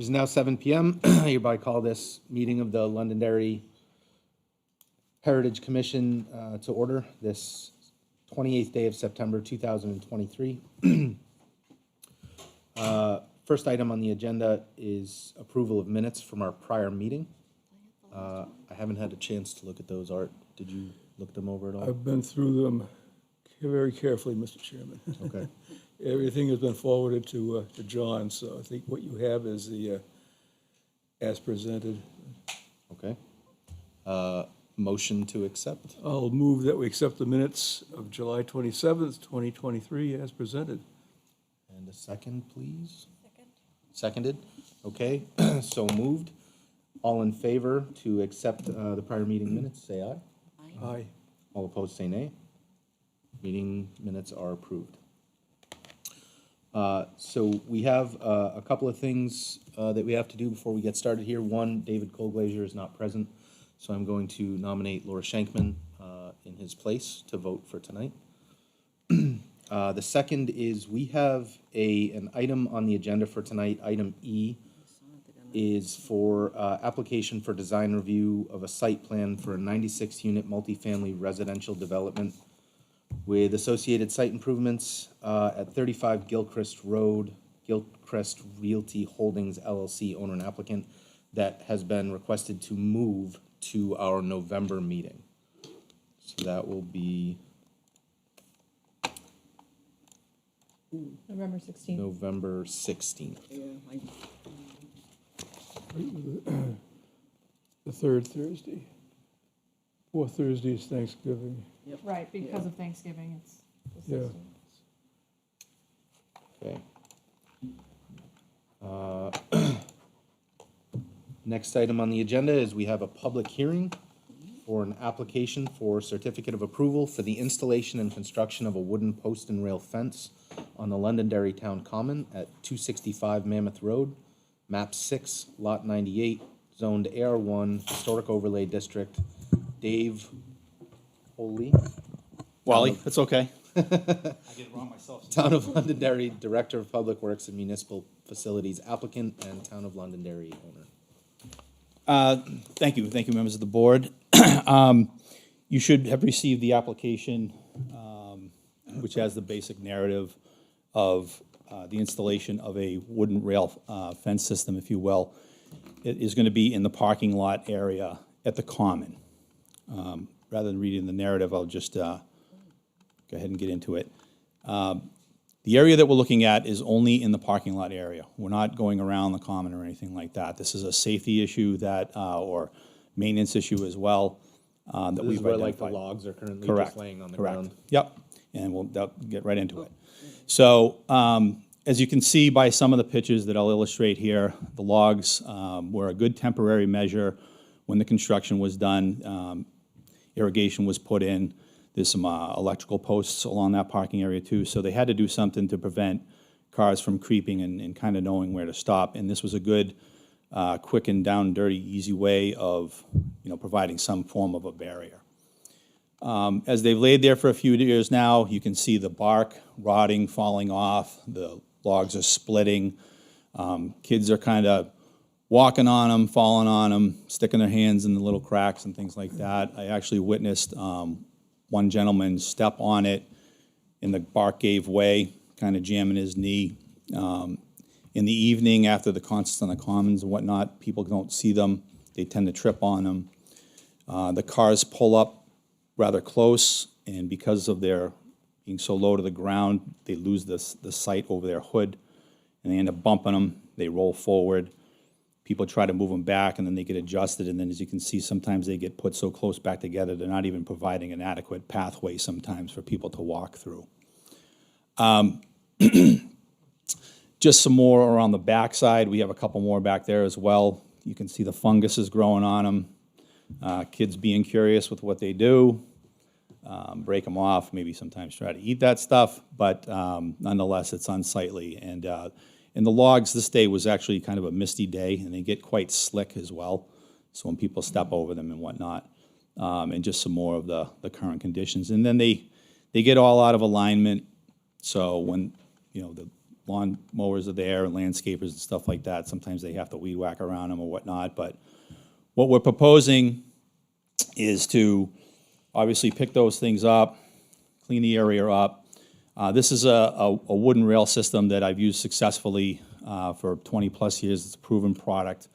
It is now 7 PM. I hereby call this meeting of the Londonderry Heritage Commission to order this 28th day of September 2023. First item on the agenda is approval of minutes from our prior meeting. I haven't had a chance to look at those, Art. Did you look them over at all? I've been through them very carefully, Mr. Chairman. Okay. Everything has been forwarded to John, so I think what you have is the, as presented. Okay. Motion to accept. I'll move that we accept the minutes of July 27th, 2023 as presented. And a second, please. Seconded? Okay, so moved. All in favor to accept the prior meeting minutes, say aye. Aye. All opposed, say nay. Meeting minutes are approved. So we have a couple of things that we have to do before we get started here. One, David Colglazier is not present, so I'm going to nominate Laura Shankman in his place to vote for tonight. The second is we have an item on the agenda for tonight. Item E is for application for design review of a site plan for a 96-unit multifamily residential development with associated site improvements at 35 Gilchrist Road, Gilchrist Realty Holdings LLC, owner and applicant, that has been requested to move to our November meeting. So that will be November 16th. November 16th. The third Thursday. Fourth Thursday is Thanksgiving. Right, because of Thanksgiving, it's the Yeah. 16th. Okay. Next item on the agenda is we have a public hearing for an application for certificate of approval for the installation and construction of a wooden post and rail fence on the Londonderry Town Common at 265 Mammoth Road, map 6, lot 98, zoned AR1, Historic Overlay District. Dave Holy, Wally, it's okay. I get it wrong myself. Town of Londonderry, Director of Public Works and Municipal Facilities applicant, and Town of Londonderry owner. Thank you, members of the board. You should have received the application, which has the basic narrative of the installation of a wooden rail fence system, if you will. It is going to be in the parking lot area at the Common. Rather than reading the narrative, I'll just go ahead and get into it. The area that we're looking at is only in the parking lot area. We're not going around the Common or anything like that. This is a safety issue that, or maintenance issue as well, that This we've is where like the identified. logs are currently Correct. just laying on the Correct. ground. Yep, and we'll get right into it. So, as you can see by some of the pictures that I'll illustrate here, the logs were a good temporary measure when the construction was done. Irrigation was put in. There's some electrical posts along that parking area too, so they had to do something to prevent cars from creeping and kind of knowing where to stop. And this was a good, quick and down dirty, easy way of, providing some form of a barrier. As they've laid there for a few years now, you can see the bark rotting, falling off. The logs are splitting. Kids are kind of walking on them, falling on them, sticking their hands in the little cracks and things like that. I actually witnessed one gentleman step on it and the bark gave way, kind of jamming his knee. In the evening, after the concerts on the Commons and whatnot, people don't see them. They tend to trip on them. The cars pull up rather close, and because of their being so low to the ground, they lose the sight over their hood, and they end up bumping them. They roll forward. People try to move them back, and then they get adjusted, and then as you can see, sometimes they get put so close back together, they're not even providing an adequate pathway sometimes for people to walk through. Just some more around the backside. We have a couple more back there as well. You can see the fungus is growing on them. Kids being curious with what they do. Break them off, maybe sometimes try to eat that stuff, but nonetheless, it's unsightly. And the logs, this day was actually kind of a misty day, and they get quite slick as well. So when people step over them and whatnot, and just some more of the current conditions. And then they get all out of alignment. So when, lawn mowers are there and landscapers and stuff like that. Sometimes they have to weed whack around them or whatnot. But what we're proposing is to obviously pick those things up, clean the area up. This is a wooden rail system that I've used successfully for 20-plus years. It's a proven product,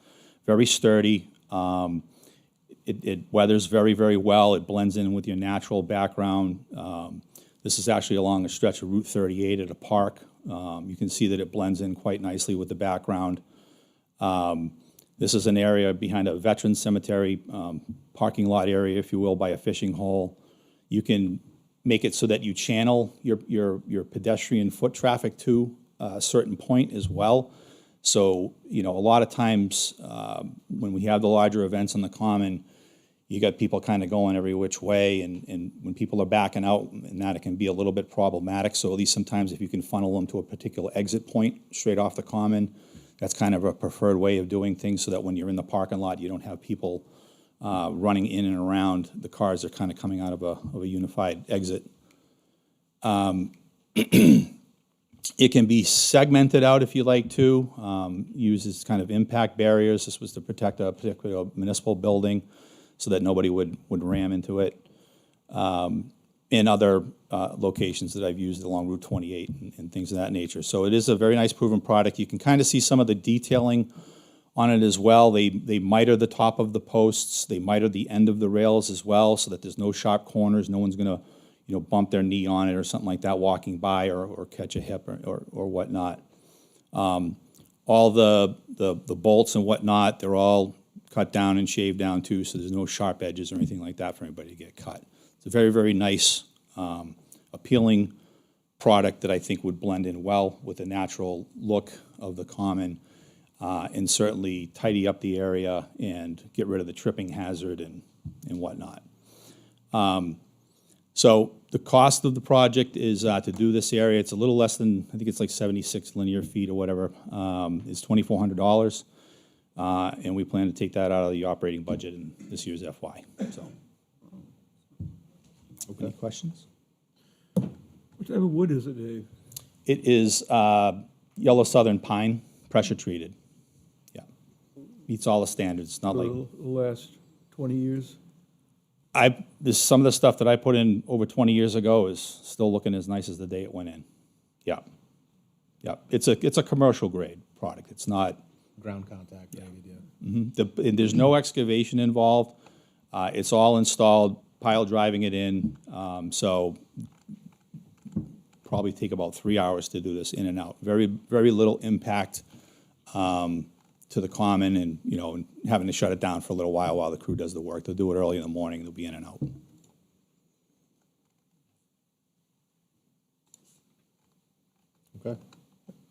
very sturdy. It weathers very, very well. It blends in with your natural background. This is actually along a stretch of Route 38 at a park. You can see that it blends in quite nicely with the background. This is an area behind a veteran cemetery, parking lot area, if you will, by a fishing hole. You can make it so that you channel your pedestrian foot traffic to a certain point as well. So, a lot of times when we have the larger events on the common, you got people kind of going every which way, and when people are backing out, and that it can be a little bit problematic. So at least sometimes if you can funnel them to a particular exit point straight off the common, that's kind of a preferred way of doing things, so that when you're in the parking lot, you don't have people running in and around. The cars are kind of coming out of a unified exit. It can be segmented out if you like to, uses kind of impact barriers. This was to protect a particular municipal building so that nobody would ram into it. In other locations that I've used along Route 28 and things of that nature. So it is a very nice proven product. You can kind of see some of the detailing on it as well. They miter the top of the posts. They miter the end of the rails as well, so that there's no sharp corners. No one's going to bump their knee on it or something like that walking by, or catch a hip or whatnot. All the bolts and whatnot, they're all cut down and shaved down too, so there's no sharp edges or anything like that for anybody to get cut. It's a very, very nice, appealing product that I think would blend in well with the natural look of the common, and certainly tidy up the area and get rid of the tripping hazard and whatnot. So the cost of the project is to do this area. It's a little less than, I think it's like 76 linear feet or whatever. It's $2,400, and we plan to take that out of the operating budget in this year's FY. So, any questions? What type of wood is it, Dave? It is yellow southern pine, pressure treated. Yeah, meets all the standards. It's not For like the last 20 years? some of the stuff that I put in over 20 years ago is still looking as nice as the day it went in. Yeah. Yeah. It's a commercial grade product. It's not, Ground contact, maybe, and there's no excavation involved. It's all installed, pile driving it in. So probably take about 3 hours to do this in and out. Very, very little impact to the common, and and having to shut it down for a little while the crew does the work. They'll do it early in the morning. They'll be in and out. Okay.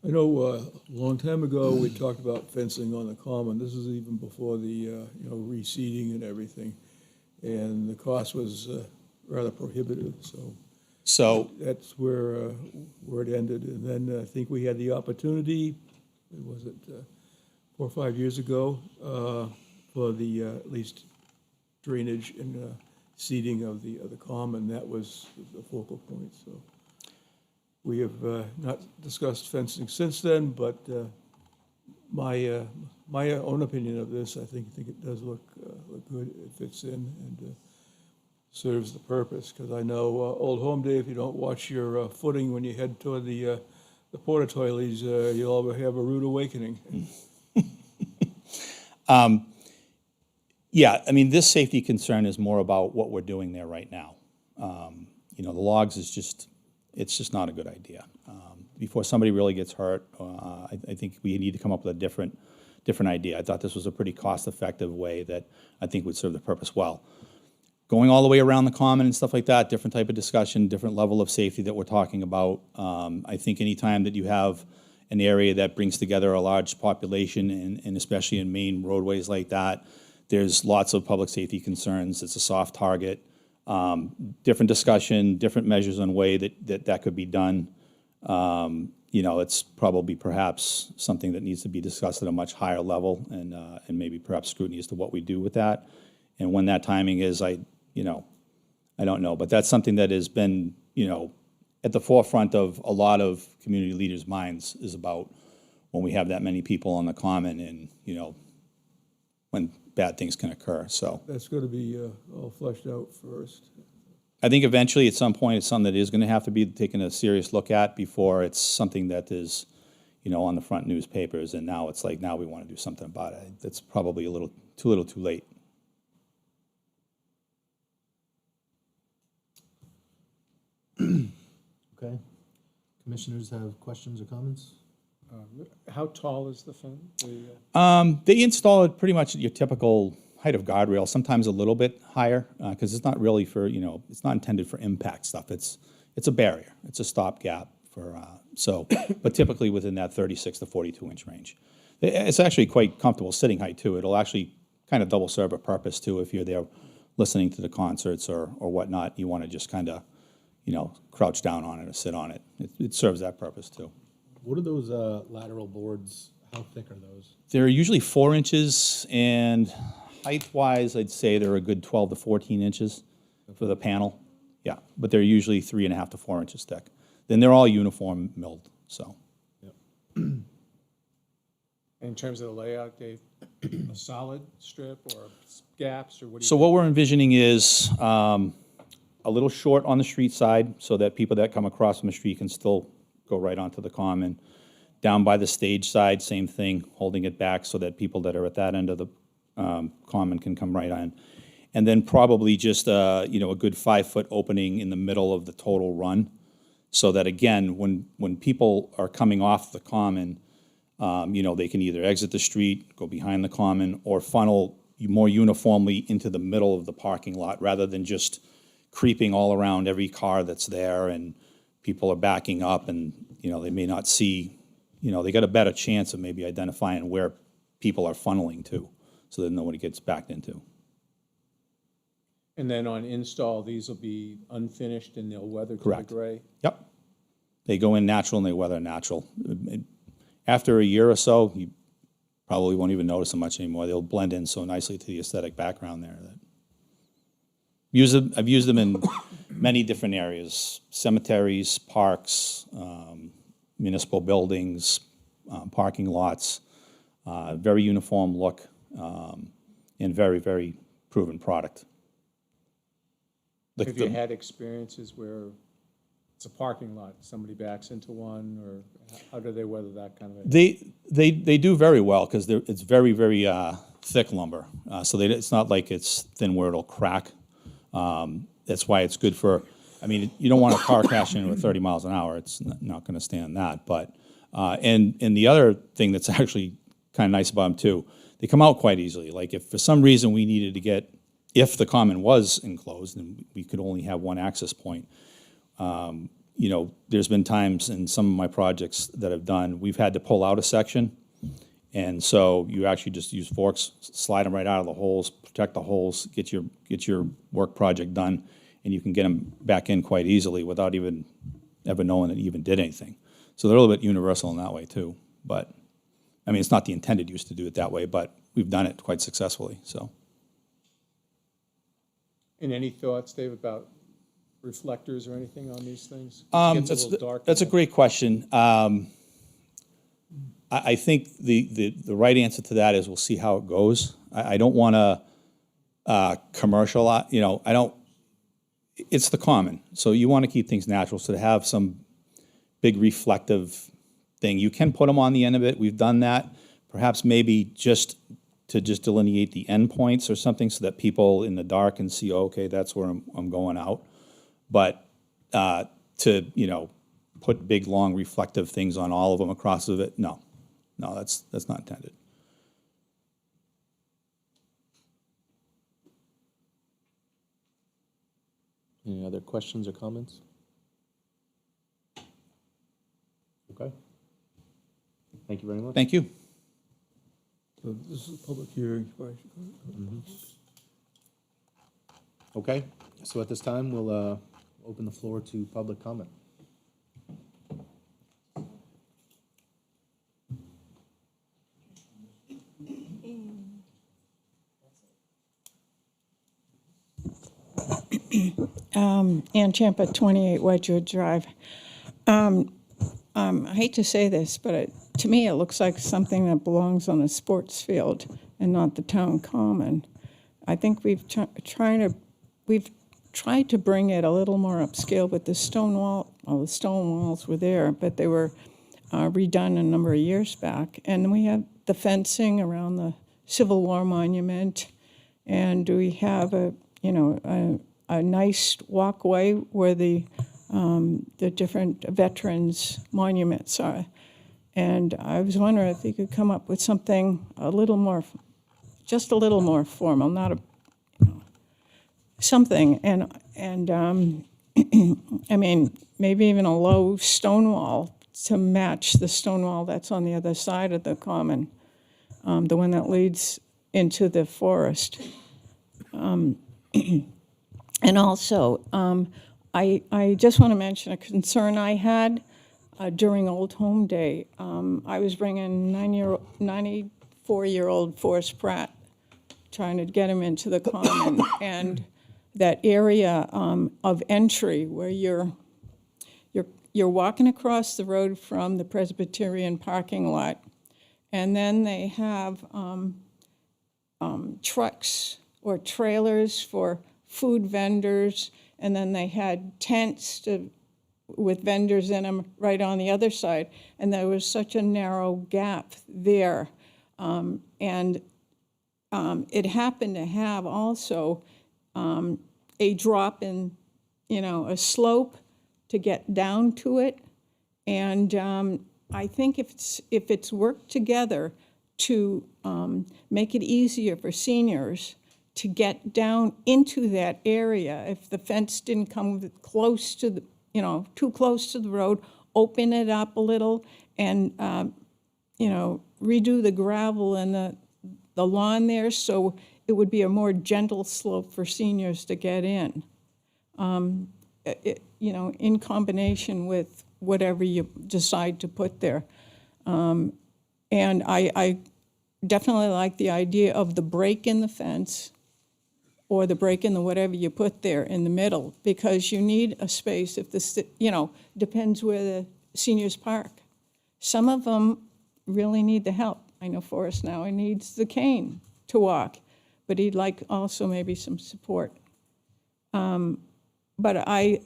I know a long time ago, we talked about fencing on the common. This is even before the, reseeding and everything. And the cost was rather prohibitive, So that's where it ended. And then I think we had the opportunity, was it 4 or 5 years ago, for the at least drainage and seeding of the common. That was the focal point, so. We have not discussed fencing since then, but my own opinion of this, I think it does look good. It fits in and serves the purpose. Because I know Old Home Day, if you don't watch your footing when you head toward the porta toilies, you'll have a rude awakening. yeah, I mean, this safety concern is more about what we're doing there right now. The logs is just. It's just not a good idea. Before somebody really gets hurt, I think we need to come up with a different idea. I thought this was a pretty cost-effective way that I think would serve the purpose well. Going all the way around the common and stuff like that, different type of discussion, different level of safety that we're talking about. I think anytime that you have an area that brings together a large population, and especially in main roadways like that, there's lots of public safety concerns. It's a soft target. Different discussion, different measures on way that could be done. It's probably perhaps something that needs to be discussed at a much higher level, and maybe perhaps scrutiny as to what we do with that. And when that timing is, I don't know. But that's something that has been, at the forefront of a lot of community leaders' minds is about when we have that many people on the common and, you know, when bad things can occur, so. That's gonna be all fleshed out first. I think eventually, at some point, it's something that is gonna have to be taken a serious look at before it's something that is, you know, on the front newspapers, and now it's like, now we wanna do something about it. That's probably a little too late. Okay. Commissioners have questions or comments? How tall is the fence? The, They install it pretty much at your typical height of guardrail, sometimes a little bit higher, because it's not really for, you know, it's not intended for impact stuff. It's a barrier. It's a stopgap for, but typically within that 36 to 42-inch range. It's actually quite comfortable sitting height, too. It'll actually kind of double serve a purpose, too, if you're there listening to the concerts or whatnot. You want to just kind of, you know, crouch down on it or sit on it. It serves that purpose, too. What are those lateral boards? How thick are those? They're usually 4 inches, and height-wise, I'd say they're a good 12 to 14 inches for the panel. Yeah, but they're usually 3.5 to 4 inches thick. Then they're all uniform milled, so. in terms of the layout, Dave, a solid strip or gaps or what do you? So what we're envisioning is a little short on the street side so that people that come across from the street can still go right onto the common. Down by the stage side, same thing, holding it back so that people that are at that end of the common can come right on. And then probably just, you know, a good 5-foot opening in the middle of the total run, so that, again, when people are coming off the common, you know, they can either exit the street, go behind the common, or funnel more uniformly into the middle of the parking lot, rather than just creeping all around every car that's there, and people are backing up, and, you know, they may not see, you know, they got a better chance of maybe identifying where people are funneling to, so that nobody gets backed into. And then on install, these will be unfinished and they'll weather to the Correct. gray? Yep. They go in natural and they weather natural. After a year or so, you probably won't even notice them much anymore. They'll blend in so nicely to the aesthetic background there that. I've used them in many different areas: cemeteries, parks, municipal buildings, parking lots. Very uniform look, and very, very proven product. Have you had experiences where it's a parking lot, somebody backs into one, or how do they weather that kind of? They do very well because it's very, very thick lumber. So it's not like it's thin where it'll crack. That's why it's good for, I mean, you don't want a car crashing into 30 miles an hour. It's not going to stand that. But, and the other thing that's actually kind of nice about them too, they come out quite easily. Like if for some reason we needed to get, if the common was enclosed and we could only have one access point, you know, there's been times in some of my projects that I've done, we've had to pull out a section. And so you actually just use forks, slide them right out of the holes, protect the holes, get your work project done, and you can get them back in quite easily without even ever knowing that you even did anything. So they're a little bit universal in that way too. But, I mean, it's not the intended use to do it that way, but we've done it quite successfully, so. And any thoughts, Dave, about reflectors or anything on these things? It gets a little dark. That's a great question. I think the right answer to that is we'll see how it goes. I don't want to commercialize, you know, I don't, it's the common. So you want to keep things natural. So to have some big reflective thing, you can put them on the end of it. We've done that. Perhaps maybe just to delineate the endpoints or something so that people in the dark can see, oh, okay, that's where I'm going out. But to, you know, put big, long, reflective things on all of them across of it, no. No, that's not intended. Any other questions or comments? Okay. Thank you very much. Thank you. So this is a public hearing. Okay, so at this time, we'll open the floor to public comment. Ann Champa, 28 Wedgewood Drive. I hate to say this, but to me, it looks like something that belongs on a sports field and not the town common. I think we've tried to bring it a little more upscale with the stone wall. Well, the stone walls were there, but they were redone a number of years back. And we have the fencing around the Civil War monument, and we have a nice walkway where the different veterans monuments are. And I was wondering if you could come up with something just a little more formal, not a, something. And I mean, maybe even a low stone wall to match the stone wall that's on the other side of the common, the one that leads into the forest. And also, I just want to mention a concern I had during Old Home Day. I was bringing 94-year-old Forrest Pratt, trying to get him into the common, and that area of entry where you're walking across the road from the Presbyterian parking lot, and then they have trucks or trailers for food vendors, and then they had tents with vendors in them right on the other side, and there was such a narrow gap there. And it happened to have also a drop in, a slope to get down to it. And I think if it's worked together to make it easier for seniors to get down into that area, if the fence didn't come close to the, too close to the road, open it up a little and, redo the gravel and the lawn there so it would be a more gentle slope for seniors to get in, in combination with whatever you decide to put there. And I definitely like the idea of the break in the fence or the break in the whatever you put there in the middle, because you need a space if depends where the seniors park. Some of them really need the help. I know Forrest now, he needs the cane to walk, but he'd like also maybe some support. But I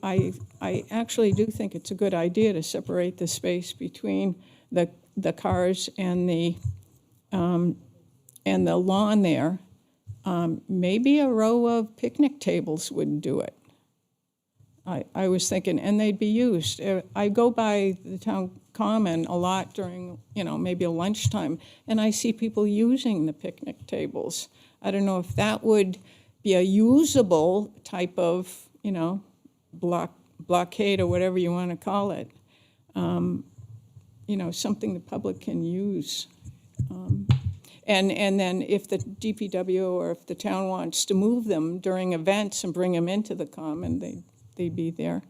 actually do think it's a good idea to separate the space between the cars and the lawn there. Maybe a row of picnic tables would do it. I was thinking, and they'd be used. I go by the town common a lot during, maybe a lunchtime, and I see people using the picnic tables. I don't know if that would be a usable type of, blockade or whatever you want to call it. Something the public can use. And then if the DPW or if the town wants to move them during events and bring them into the common, they'd be there.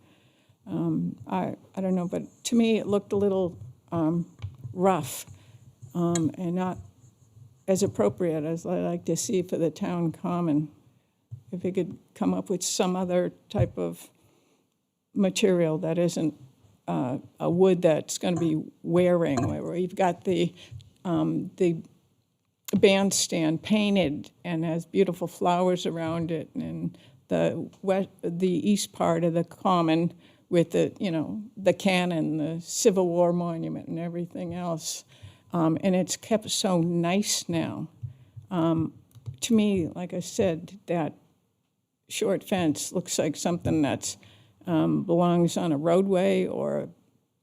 I don't know, but to me it looked a little rough and not as appropriate as I like to see for the town common. If we could come up with some other type of material that isn't a wood that's going to be wearing, where you've got the bandstand painted and has beautiful flowers around it, and the east part of the common with the cannon, the Civil War monument, and everything else, and it's kept so nice now. To me, like I said, that short fence looks like something that belongs on a roadway or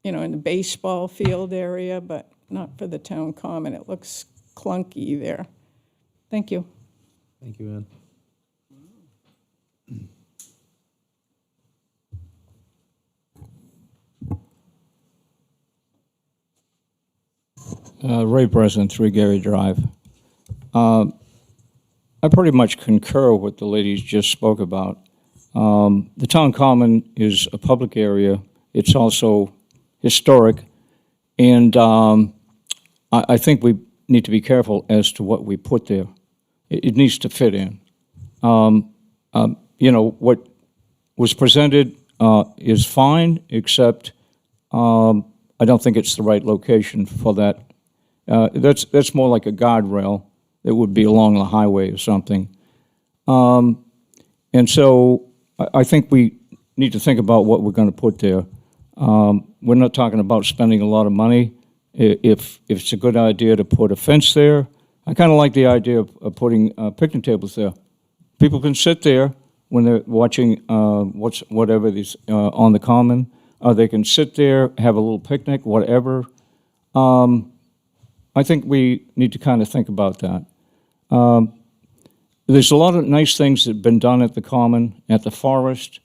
in the baseball field area, but not for the town common. It looks clunky there. Thank you. Thank you, Ann. Ray Breslin, 3 Gary Drive. I pretty much concur with what the ladies just spoke about. The town common is a public area. It's also historic, and I think we need to be careful as to what we put there. It needs to fit in. What was presented is fine, except I don't think it's the right location for that. That's more like a guardrail that would be along the highway or something. And so I think we need to think about what we're going to put there. We're not talking about spending a lot of money. If it's a good idea to put a fence there, I kind of like the idea of putting picnic tables there. People can sit there when they're watching whatever is on the common. They can sit there, have a little picnic, whatever. I think we need to kind of think about that. There's a lot of nice things that have been done at the common, at the forest.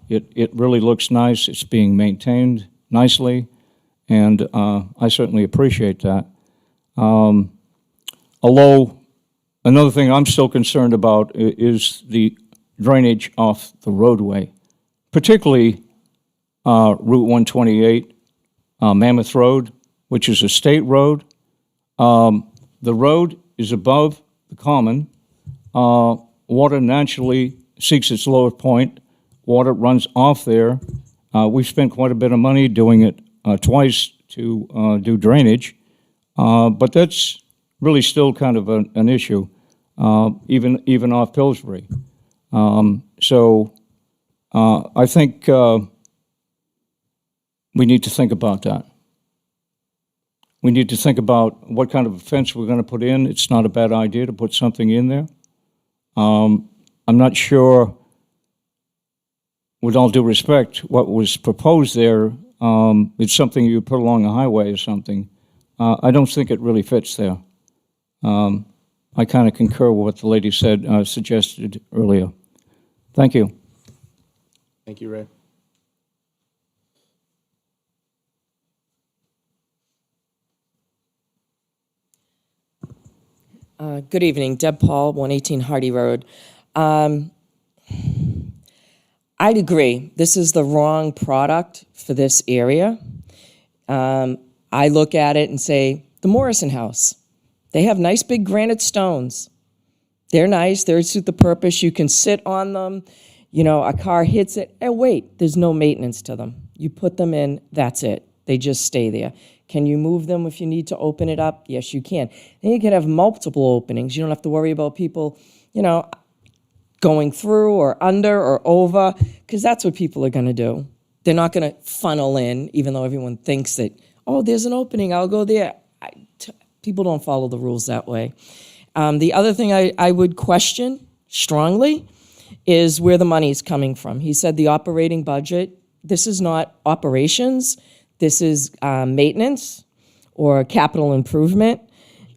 It really looks nice. It's being maintained nicely, and I certainly appreciate that. Although, another thing I'm still concerned about is the drainage off the roadway, particularly Route 128, Mammoth Road, which is a state road. The road is above the common. Water naturally seeks its lowest point. Water runs off there. We've spent quite a bit of money doing it twice to do drainage, but that's really still kind of an issue, even off Pillsbury. So I think we need to think about that. We need to think about what kind of a fence we're going to put in. It's not a bad idea to put something in there. I'm not sure, with all due respect, what was proposed there. It's something you put along a highway or something. I don't think it really fits there. I kind of concur with what the lady said, suggested earlier. Thank you. Thank you, Ray. Good evening, Deb Paul, 118 Hardy Road. I'd agree, this is the wrong product for this area. I look at it and say, the Morrison House, they have nice big granite stones. They're nice, they suit the purpose, you can sit on them, you know, a car hits it, and wait, there's no maintenance to them. You put them in, that's it, they just stay there. Can you move them if you need to open it up? Yes, you can. Then you can have multiple openings. You don't have to worry about people, you know, going through or under or over, because that's what people are going to do. They're not going to funnel in, even though everyone thinks that, oh, there's an opening, I'll go there. People don't follow the rules that way. The other thing I would question strongly is where the money is coming from. He said the operating budget. This is not operations. This is maintenance or capital improvement.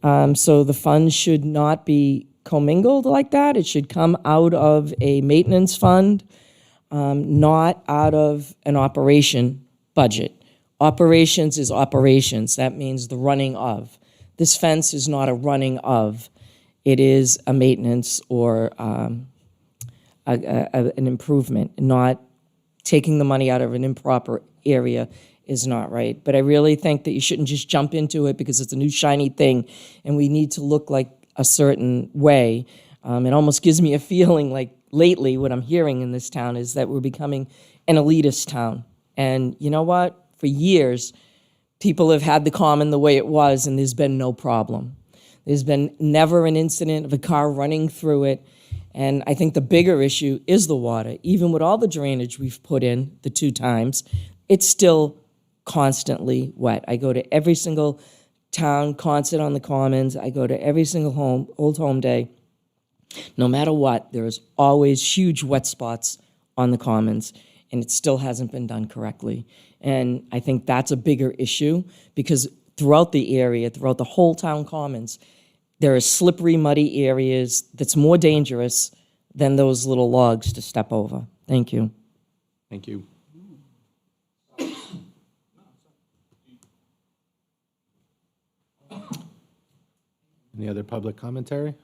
So the funds should not be commingled like that. It should come out of a maintenance fund, not out of an operation budget. Operations is operations. That means the running of. This fence is not a running of. It is a maintenance or an improvement. Not taking the money out of an improper area is not right. But I really think that you shouldn't just jump into it because it's a new shiny thing and we need to look like a certain way. It almost gives me a feeling like lately what I'm hearing in this town is that we're becoming an elitist town. And you know what? For years, people have had the common the way it was and there's been no problem. There's been never an incident of a car running through it. And I think the bigger issue is the water. Even with all the drainage we've put in the 2 times, it's still constantly wet. I go to every single town concert on the Commons. I go to every single Old Home Day. No matter what, there's always huge wet spots on the Commons, and it still hasn't been done correctly. And I think that's a bigger issue because throughout the area, throughout the whole town Commons, there are slippery, muddy areas that's more dangerous than those little logs to step over. Thank you. Thank you. Any other public commentary?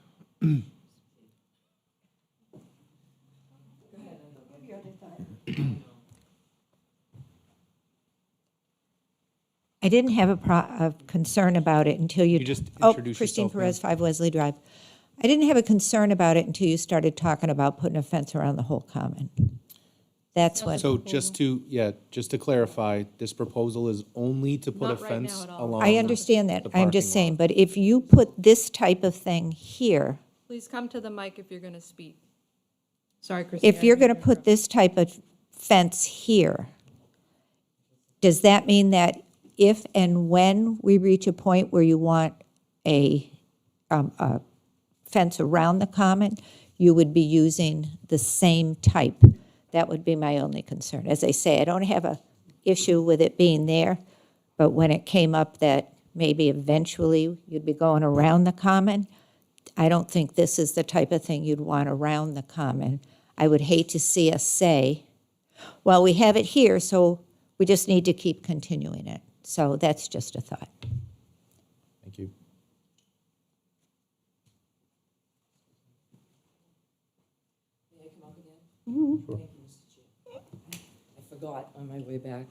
I didn't have a concern about it until you. You just Oh, introduce Christine yourself, ma'am. Perez, 5 Leslie Drive. I didn't have a concern about it until you started talking about putting a fence around the whole common. That's what, So just to clarify, this proposal is only to put a Not right now fence at all. along. I understand that. the I'm just parking saying, lot. but if you put this type of thing here, Please come to the mic if you're going to speak. Sorry, Christine. if you're going to put this type of fence here, does that mean that if and when we reach a point where you want a fence around the common, you would be using the same type? That would be my only concern. As I say, I don't have a issue with it being there, but when it came up that maybe eventually you'd be going around the common, I don't think this is the type of thing you'd want around the common. I would hate to see us say, well, we have it here, so we just need to keep continuing it. So that's just a thought. Thank you. I forgot on my way back.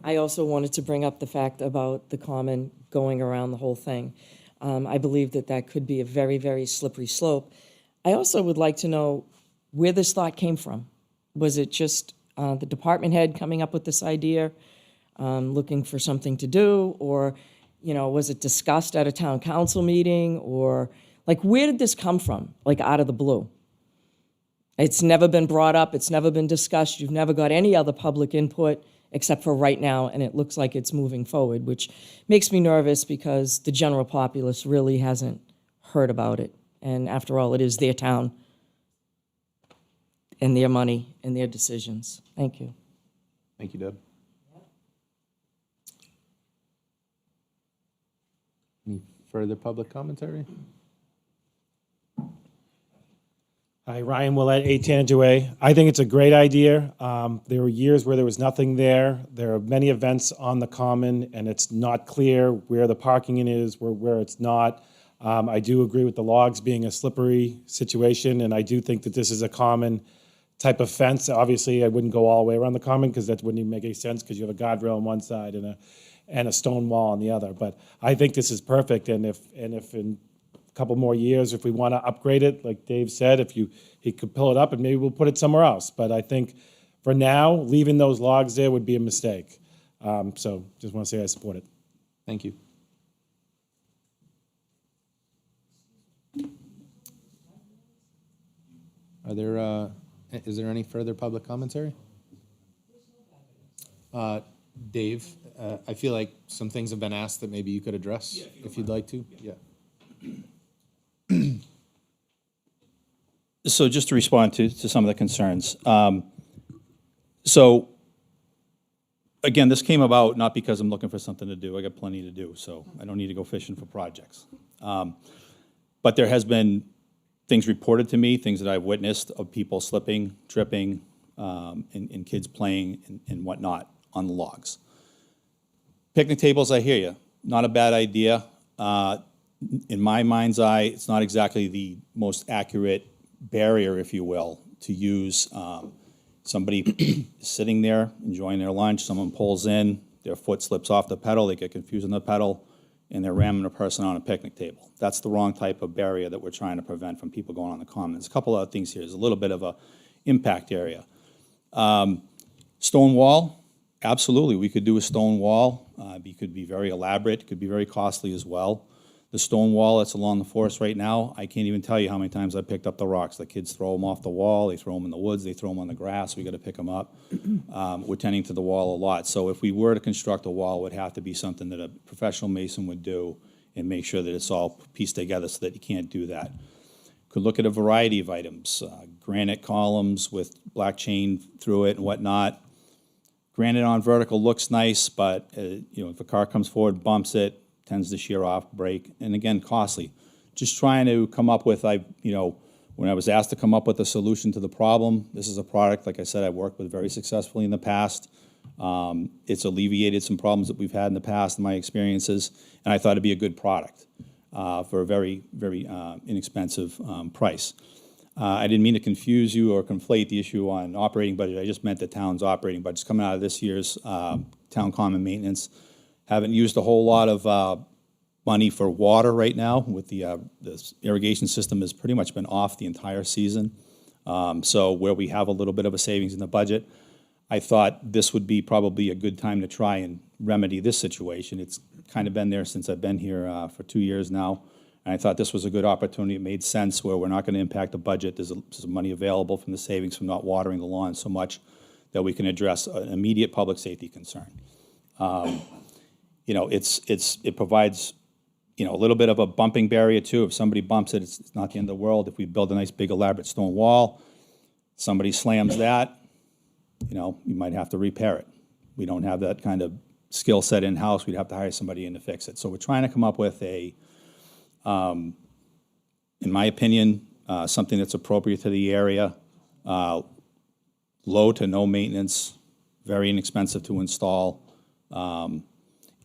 I also wanted to bring up the fact about the common going around the whole thing. I believe that that could be a very, very slippery slope. I also would like to know where this thought came from. Was it just the department head coming up with this idea, looking for something to do, or, was it discussed at a town council meeting, or, like, where did this come from, like, out of the blue? It's never been brought up, it's never been discussed, you've never got any other public input except for right now, and it looks like it's moving forward, which makes me nervous because the general populace really hasn't heard about it. And after all, it is their town and their money and their decisions. Thank you. Thank you, Deb. Any further public commentary? Hi, Ryan Willett, 8 Tanager Way. I think it's a great idea. There were years where there was nothing there. There are many events on the common, and it's not clear where the parking is, where it's not. I do agree with the logs being a slippery situation, and I do think that this is a common type of fence. Obviously, I wouldn't go all the way around the common because that wouldn't even make any sense because you have a guardrail on one side and a stone wall on the other. But I think this is perfect, and if in couple more years, if we want to upgrade it, like Dave said, he could pull it up and maybe we'll put it somewhere else. But I think for now, leaving those logs there would be a mistake. So just want to say I support it. Thank you. Is there any further public commentary? Dave, I feel like some things have been asked that maybe you could address if you'd like to. Yeah. So just to respond to some of the concerns. So again, this came about not because I'm looking for something to do. I got plenty to do, so I don't need to go fishing for projects. But there has been things reported to me, things that I've witnessed of people slipping, tripping, and kids playing and whatnot on the logs. Picnic tables, I hear you. Not a bad idea. In my mind's eye, it's not exactly the most accurate barrier, if you will, to use. Somebody sitting there enjoying their lunch, someone pulls in, their foot slips off the pedal, they get confused on the pedal, and they're ramming a person on a picnic table. That's the wrong type of barrier that we're trying to prevent from people going on the common. There's a couple other things here. There's a little bit of a impact area. Stone wall, absolutely, we could do a stone wall. It could be very elaborate, could be very costly as well. The stone wall that's along the forest right now, I can't even tell you how many times I picked up the rocks. The kids throw them off the wall, they throw them in the woods, they throw them on the grass, we gotta pick them up. We're tending to the wall a lot. So if we were to construct a wall, it would have to be something that a professional mason would do and make sure that it's all pieced together so that you can't do that. Could look at a variety of items, granite columns with black chain through it and whatnot. Granite on vertical looks nice, but if a car comes forward, bumps it, tends to shear off, break, and again, costly. Just trying to come up with, when I was asked to come up with a solution to the problem, this is a product, like I said, I've worked with very successfully in the past. It's alleviated some problems that we've had in the past in my experiences, and I thought it'd be a good product for a very, very inexpensive price. I didn't mean to confuse you or conflate the issue on operating budget. I just meant the town's operating budget's coming out of this year's town common maintenance. Haven't used a whole lot of money for water right now with the irrigation system has pretty much been off the entire season. So where we have a little bit of a savings in the budget, I thought this would be probably a good time to try and remedy this situation. It's kind of been there since I've been here for 2 years now, and I thought this was a good opportunity. It made sense where we're not going to impact the budget. There's some money available from the savings from not watering the lawn so much that we can address an immediate public safety concern. You know, it provides, you know, a little bit of a bumping barrier too. If somebody bumps it, it's not the end of the world. If we build a nice big elaborate stone wall, somebody slams that, you know, you might have to repair it. We don't have that kind of skill set in-house. We'd have to hire somebody in to fix it. So we're trying to come up with a, in my opinion, something that's appropriate to the area, low to no maintenance, very inexpensive to install.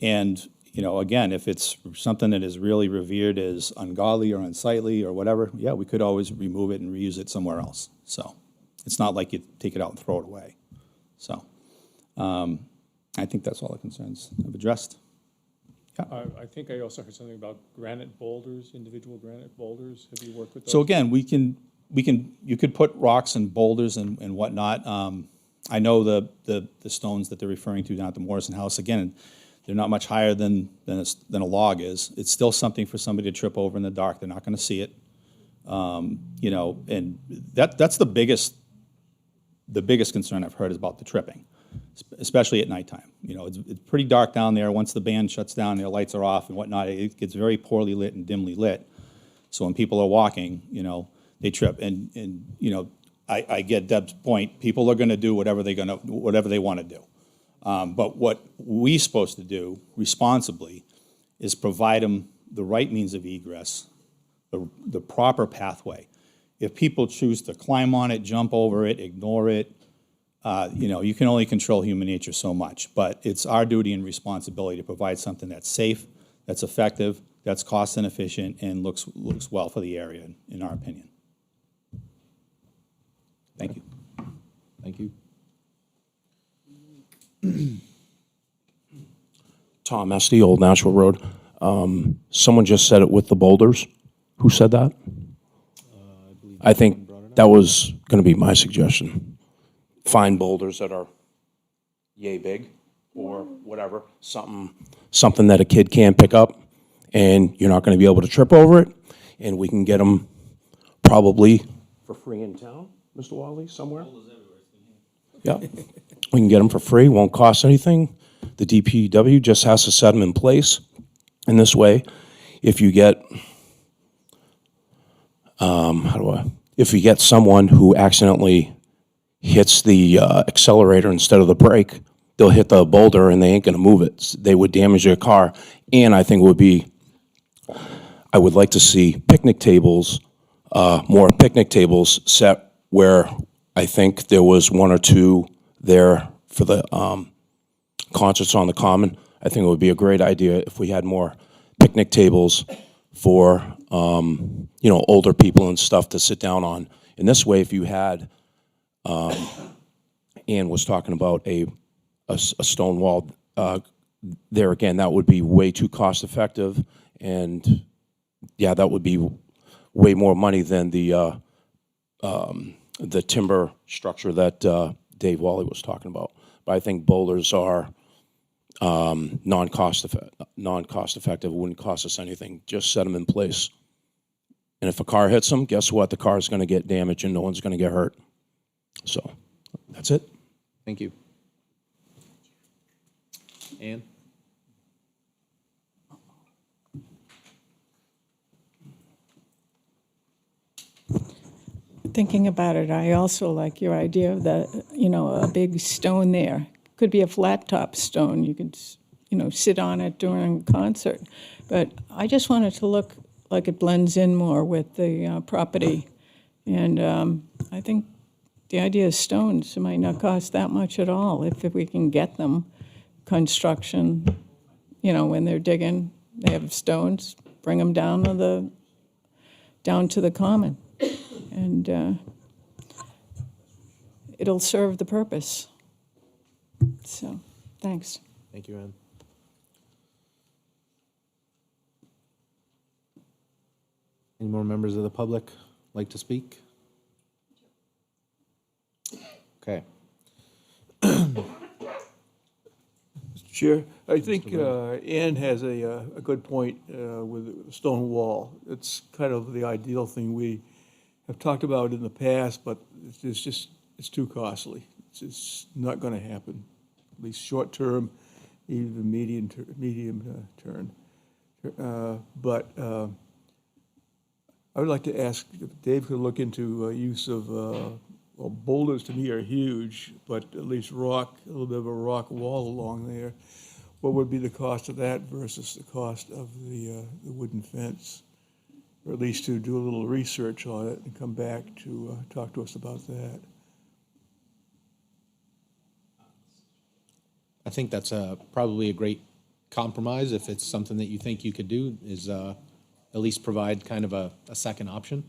And, you know, again, if it's something that is really revered as ungodly or unsightly or whatever, yeah, we could always remove it and reuse it somewhere else. So it's not like you take it out and throw it away. So I think that's all the concerns I've addressed. I think I also heard something about granite boulders, individual granite boulders. Have you worked with those? So again, you could put rocks and boulders and whatnot. I know the stones that they're referring to down at the Morrison House, again, they're not much higher than a log is. It's still something for somebody to trip over in the dark. They're not gonna see it. You know, and that's the biggest concern I've heard is about the tripping, especially at nighttime. You know, it's pretty dark down there. Once the band shuts down, their lights are off and whatnot, it gets very poorly lit and dimly lit. So when people are walking, you know, they trip. And you know, I get Deb's point. People are gonna do whatever they wanna do. But what we're supposed to do responsibly is provide them the right means of egress, the proper pathway. If people choose to climb on it, jump over it, ignore it, you know, you can only control human nature so much. But it's our duty and responsibility to provide something that's safe, that's effective, that's cost and efficient, and looks well for the area, in our opinion. Thank you. Thank you. Tom Esty, Old Nashville Road. Someone just said it with the boulders. Who said that? I think that was going to be my suggestion. Find boulders that are yay big or whatever, something that a kid can pick up, and you're not going to be able to trip over it, and we can get them probably for free in town, Mr. Wally, somewhere. Yeah, we can get them for free, won't cost anything. The DPW just has to set them in place. And this way, if you get, if you get someone who accidentally hits the accelerator instead of the brake, they'll hit the boulder and they ain't gonna move it. They would damage their car. And I think it would be, I would like to see picnic tables, more picnic tables set where I think there was one or two there for the concerts on the Common. I think it would be a great idea if we had more picnic tables for you know, older people and stuff to sit down on. And this way, if you had, Ann was talking about a stone wall, there again, that would be way too cost effective, and yeah, that would be way more money than the timber structure that Dave Wally was talking about. But I think boulders are non-cost effective. It wouldn't cost us anything. Just set them in place. And if a car hits them, guess what? The car is going to get damaged and no one's going to get hurt. So that's it. Thank you. Ann? Thinking about it, I also like your idea of the, you know, a big stone there. Could be a flat top stone. You could, you know, sit on it during a concert. But I just want it to look like it blends in more with the property. And I think the idea of stones might not cost that much at all if we can get them. Construction, you know, when they're digging, they have stones, bring them down to the Common. And it'll serve the purpose. So, thanks. Thank you, Ann. Any more members of the public like to speak? Okay. Chair, I think Ann has a good point with the stone wall. It's kind of the ideal thing we have talked about in the past, but it's too costly. It's just not going to happen, at least short term, even medium term. But I would like to ask if Dave could look into use of, well, boulders to me are huge, but at least rock, a little bit of a rock wall along there. What would be the cost of that versus the cost of the wooden fence? Or at least to do a little research on it and come back to talk to us about that. I think that's probably a great compromise, if it's something that you think you could do, is at least provide kind of a second option.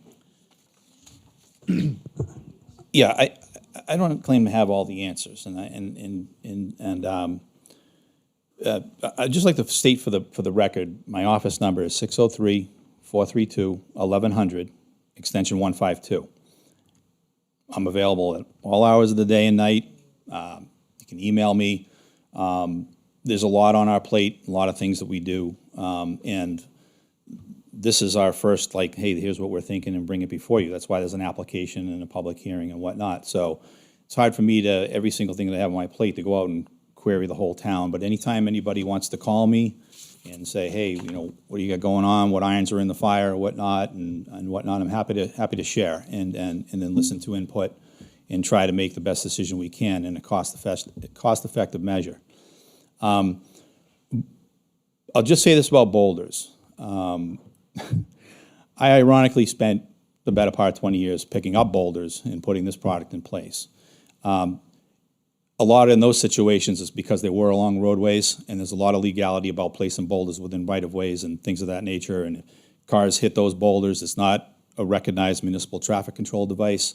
Yeah, I don't claim to have all the answers, and I'd just like to state for the record, my office number is 603-432-1100, extension 152. I'm available at all hours of the day and night. You can email me. There's a lot on our plate, a lot of things that we do, and this is our first, like, hey, here's what we're thinking, and bring it before you. That's why there's an application and a public hearing and whatnot. So it's hard for me to, every single thing that I have on my plate, to go out and query the whole town. But anytime anybody wants to call me and say, hey, you know, what do you got going on? What irons are in the fire, or whatnot, and whatnot, I'm happy to share and then listen to input and try to make the best decision we can in a cost-effective measure. I'll just say this about boulders. I ironically spent the better part of 20 years picking up boulders and putting this product in place. A lot in those situations is because they were along roadways, and there's a lot of legality about placing boulders within right-of-ways and things of that nature, and if cars hit those boulders, it's not a recognized municipal traffic control device,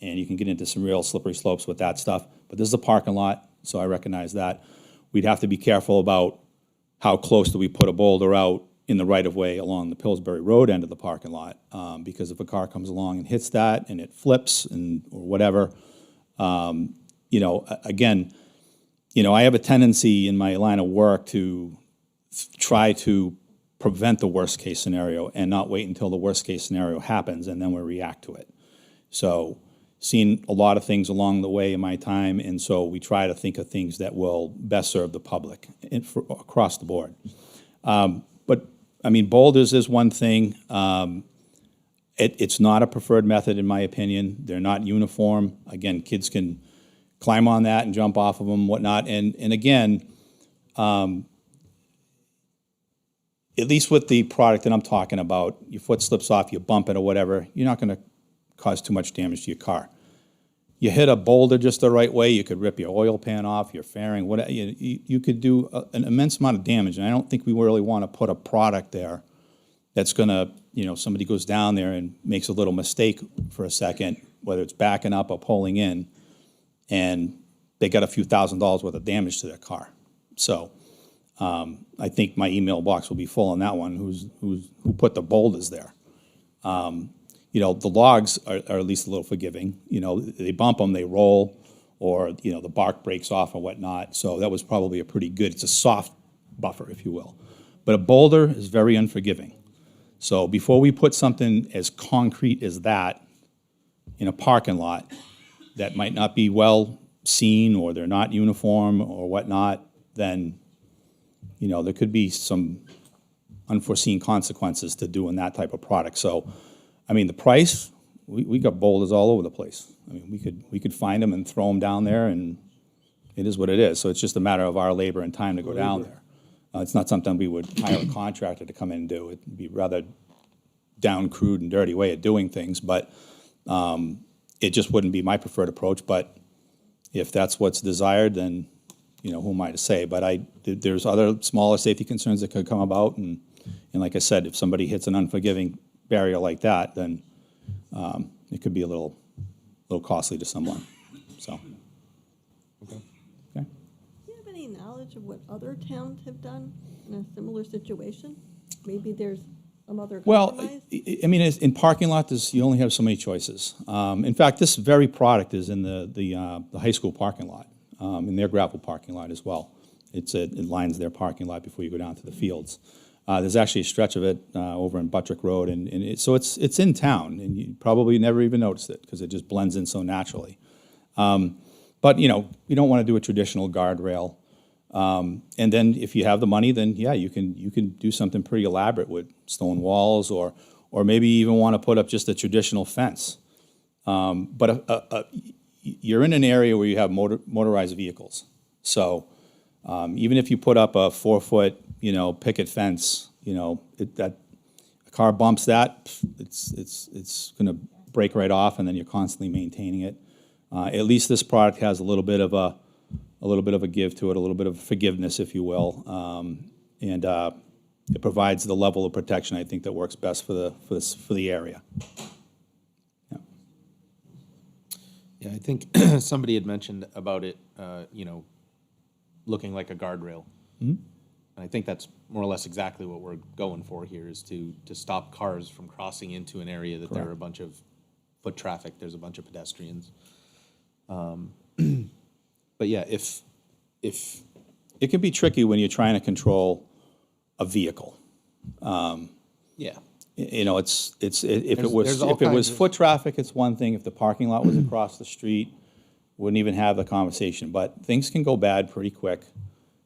and you can get into some real slippery slopes with that stuff. But this is a parking lot, so I recognize that. We'd have to be careful about how close do we put a boulder out in the right-of-way along the Pillsbury Road end of the parking lot, because if a car comes along and hits that and it flips or whatever, you know, again, you know, I have a tendency in my line of work to try to prevent the worst-case scenario and not wait until the worst-case scenario happens and then we react to it. So, seen a lot of things along the way in my time, and so we try to think of things that will best serve the public across the board. But, I mean, boulders is one thing. It's not a preferred method, in my opinion. They're not uniform. Again, kids can climb on that and jump off of them, whatnot. And again, at least with the product that I'm talking about, your foot slips off, you bump it or whatever, you're not going to cause too much damage to your car. You hit a boulder just the right way, you could rip your oil pan off, your fairing, whatever. You could do an immense amount of damage, and I don't think we really want to put a product there that's going to, you know, somebody goes down there and makes a little mistake for a second, whether it's backing up or pulling in, and they got a few $1,000s worth of damage to their car. So I think my email box will be full on that one, who put the boulders there. You know, the logs are at least a little forgiving. You know, they bump them, they roll, or, you know, the bark breaks off or whatnot. So that was probably a pretty good, it's a soft buffer, if you will. But a boulder is very unforgiving. So before we put something as concrete as that in a parking lot that might not be well seen, or they're not uniform or whatnot, then, you know, there could be some unforeseen consequences to doing that type of product. So, I mean, the price, we got boulders all over the place. I mean, we could find them and throw them down there, and it is what it is. So it's just a matter of our labor and time to go down there. It's not something we would hire a contractor to come in and do. It'd be rather down, crude, and dirty way of doing things, but it just wouldn't be my preferred approach. But if that's what's desired, then, you know, who am I to say? But there's other smaller safety concerns that could come about, and like I said, if somebody hits an unforgiving barrier like that, then it could be a little costly to someone. So, okay. Do you have any knowledge of what other towns have done in a similar situation? Maybe there's some other Well, compromise? I mean, in parking lot, you only have so many choices. In fact, this very product is in the high school parking lot, in their gravel parking lot as well. It lines their parking lot before you go down to the fields. There's actually a stretch of it over in Buttrick Road, so it's in town, and you probably never even noticed it because it just blends in so naturally. But you don't want to do a traditional guardrail. And then if you have the money, then yeah, you can do something pretty elaborate with stone walls, or maybe even want to put up just a traditional fence. But you're in an area where you have motorized vehicles, so even if you put up a 4-foot, picket fence, that a car bumps that, it's going to break right off, and then you're constantly maintaining it. At least this product has a little bit of a give to it, a little bit of forgiveness, if you will, and it provides the level of protection I think that works best for the area. Yeah, I think somebody had mentioned about it, looking like a guardrail. And I think that's more or less exactly what we're going for here, is to stop cars from crossing into an area that there are a bunch of foot traffic, there's a bunch of pedestrians. But yeah, if It can be tricky when you're trying to control a vehicle. yeah, If There's it all was kinds of- foot traffic, it's one thing. If the parking lot was across the street, wouldn't even have the conversation. But things can go bad pretty quick,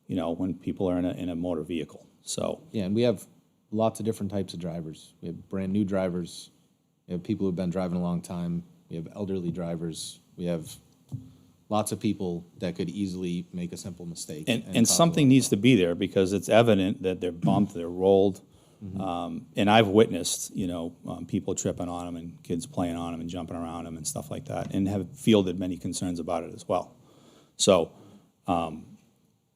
when people are in a motor vehicle. So yeah, and we have lots of different types of drivers. We have brand new drivers. We have people who've been driving a long time. We have elderly drivers. We have lots of people that could easily make a simple mistake. And cause a something lot. needs to be there because it's evident that they're bumped, they're rolled. And I've witnessed, people tripping on them and kids playing on them and jumping around them and stuff like that, and have fielded many concerns about it as well. So,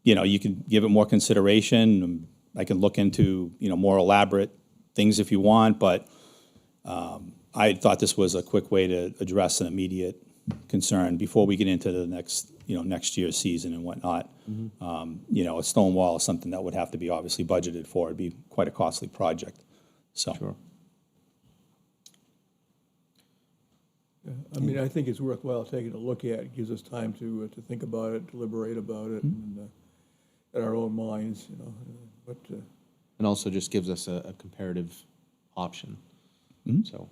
you can give it more consideration. I can look into, more elaborate things if you want, but I thought this was a quick way to address an immediate concern before we get into the next year's season and whatnot. A stone wall is something that would have to be obviously budgeted for. It'd be quite a costly project. So. Sure. I mean, I think it's worthwhile taking a look at. It gives us time to think about it, deliberate about it, and in our own minds, But And also just gives us a comparative option. So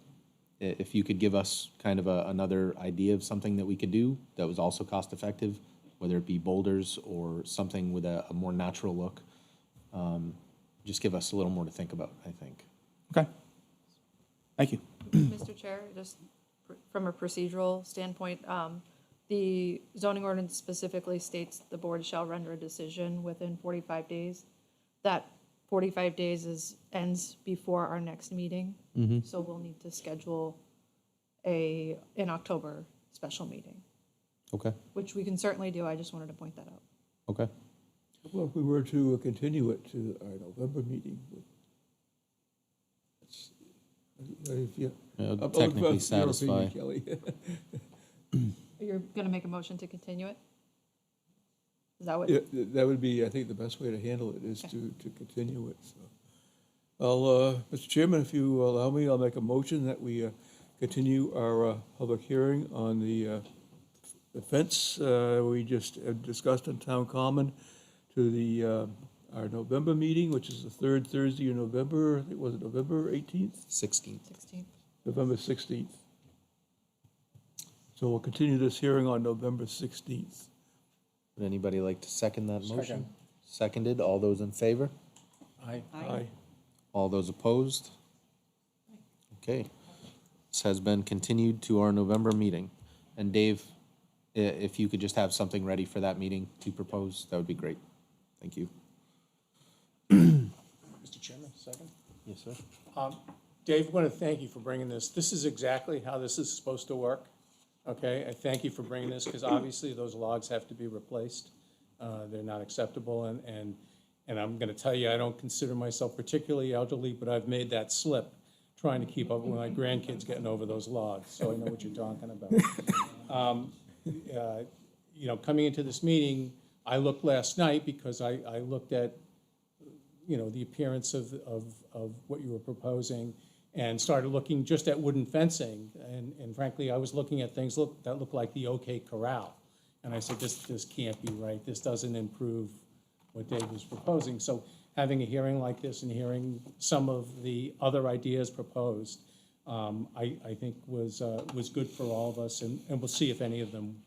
if you could give us kind of another idea of something that we could do that was also cost-effective, whether it be boulders or something with a more natural look, just give us a little more to think about, I think. Okay. Thank you. Mr. Chair, just from a procedural standpoint, the zoning ordinance specifically states the board shall render a decision within 45 days. That 45 days ends before our next meeting, so we'll need to schedule an October special meeting, Okay, which we can certainly do. I just wanted to point that out. okay. well, if we were to continue it to our November meeting, if you. It'll Up- technically your opinion, satisfy. Kelly. You're going to make a motion to continue it? Is that what? Yeah, that would be, I think, the best way to handle it is to continue it, so. I'll, Mr. Chairman, if you allow me, I'll make a motion that we continue our public hearing on the fence we just discussed in Town Common to our November meeting, which is the third Thursday in November. I think, was it November 18th? 16th. 16th. November 16th. So we'll continue this hearing on November 16th. Would anybody like to second that motion? Seconded. All those in favor? Aye. All those opposed? Okay. This has been continued to our November meeting. And Dave, if you could just have something ready for that meeting to propose, that would be great. Thank you. Mr. Chairman, second. Yes, sir. Dave, I want to thank you for bringing this. This is exactly how this is supposed to work, okay? I thank you for bringing this, because obviously those logs have to be replaced. They're not acceptable, and I'm going to tell you, I don't consider myself particularly elderly, but I've made that slip trying to keep up with my grandkids getting over those logs, so I know what you're talking about. Coming into this meeting, I looked last night because I looked at the appearance of what you were proposing, and started looking just at wooden fencing. And frankly, I was looking at things that looked like the OK Corral. And I said, this can't be right. This doesn't improve what Dave was proposing. So having a hearing like this and hearing some of the other ideas proposed, I think was good for all of us. And we'll see if any of them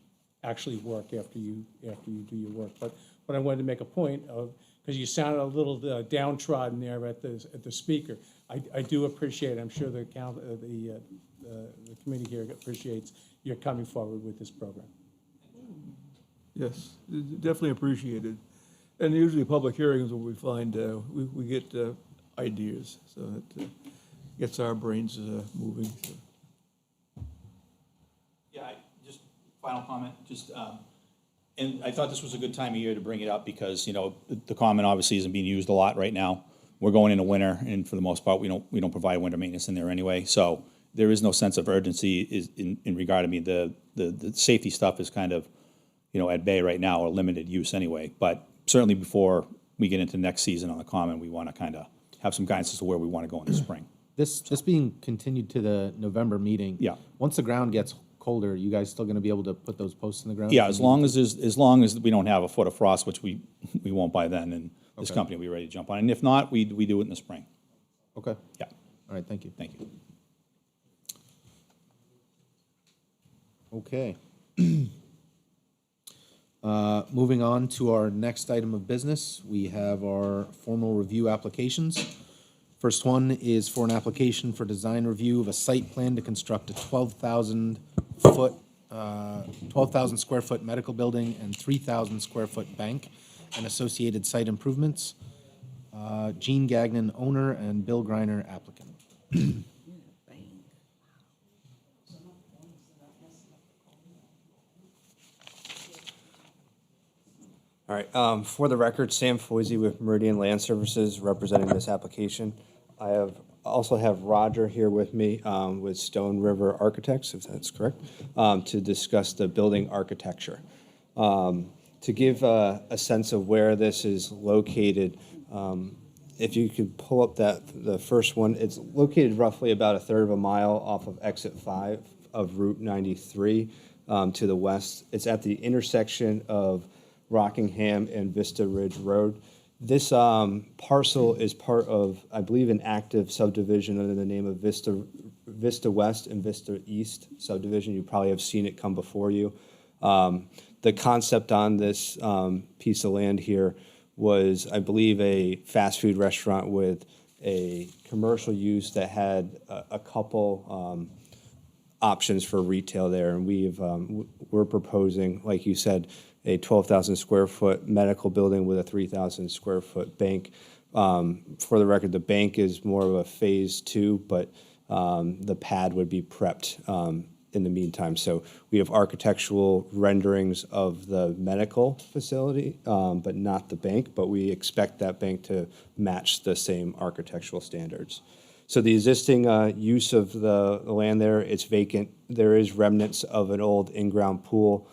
actually work after you do your work. But I wanted to make a point of, because you sounded a little downtrodden there at the speaker. I do appreciate, I'm sure the committee here appreciates your coming forward with this program. Yes, definitely appreciated. And usually public hearings where we find, we get ideas, so it gets our brains moving. So. Yeah, just final comment, and I thought this was a good time of year to bring it up because, the common obviously isn't being used a lot right now. We're going into winter, and for the most part, we don't provide winter maintenance in there anyway. So there is no sense of urgency in regard to the safety stuff is kind of, at bay right now or limited use anyway. But certainly before we get into next season on the common, we want to kind of have some guidance as to where we want to go in the spring. This being continued to the November meeting. Yeah. Once the ground gets colder, you guys still going to be able to put those posts in the ground? Yeah, as long as we don't have a foot of frost, which we won't by then, and this Okay. company will be ready to jump on. And if not, we do it in the spring. Okay. Yeah, All right, thank you. thank you. Okay. Moving on to our next item of business, we have our formal review applications. First one is for an application for design review of a site plan to construct a 12,000 square foot medical building and 3,000 square foot bank and associated site improvements. Gene Gagnon, owner, and Bill Greiner, applicant. All right, for the record, Sam Foisey with Meridian Land Services representing this application. I also have Roger here with me with Stone River Architects, if that's correct, to discuss the building architecture. To give a sense of where this is located, if you could pull up the first one, it's located roughly about a third of a mile off of exit 5 of Route 93 to the west. It's at the intersection of Rockingham and Vista Ridge Road. This parcel is part of, I believe, an active subdivision under the name of Vista West and Vista East subdivision. You probably have seen it come before you. The concept on this piece of land here was, I believe, a fast food restaurant with a commercial use that had a couple options for retail there. And we're proposing, like you said, a 12,000 square foot medical building with a 3,000 square foot bank. For the record, the bank is more of a phase 2, but the pad would be prepped in the meantime. So we have architectural renderings of the medical facility, but not the bank, but we expect that bank to match the same architectural standards. So the existing use of the land there, it's vacant. There is remnants of an old in-ground pool,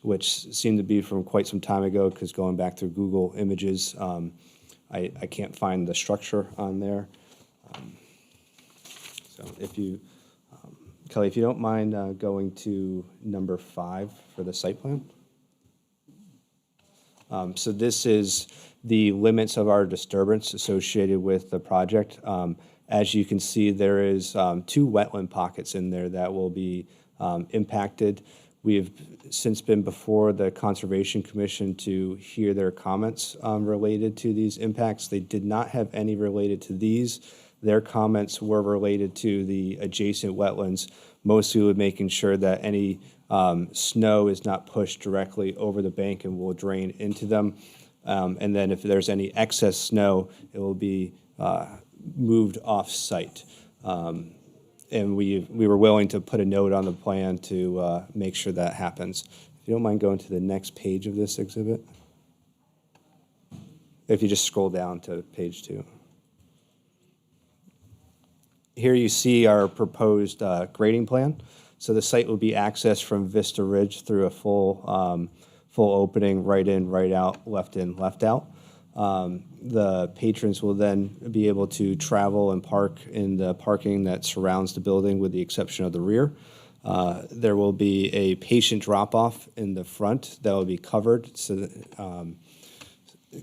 which seemed to be from quite some time ago, because going back through Google Images, I can't find the structure on there. So if you, Kelly, if you don't mind going to number 5 for the site plan. So this is the limits of our disturbance associated with the project. As you can see, there is 2 wetland pockets in there that will be impacted. We have since been before the Conservation Commission to hear their comments related to these impacts. They did not have any related to these. Their comments were related to the adjacent wetlands, mostly with making sure that any snow is not pushed directly over the bank and will drain into them. And then if there's any excess snow, it will be moved off-site. And we were willing to put a note on the plan to make sure that happens. If you don't mind going to the next page of this exhibit. If you just scroll down to page 2. Here you see our proposed grading plan. So the site will be accessed from Vista Ridge through a full opening, right in, right out, left in, left out. The patrons will then be able to travel and park in the parking that surrounds the building with the exception of the rear. There will be a patient drop-off in the front that will be covered, so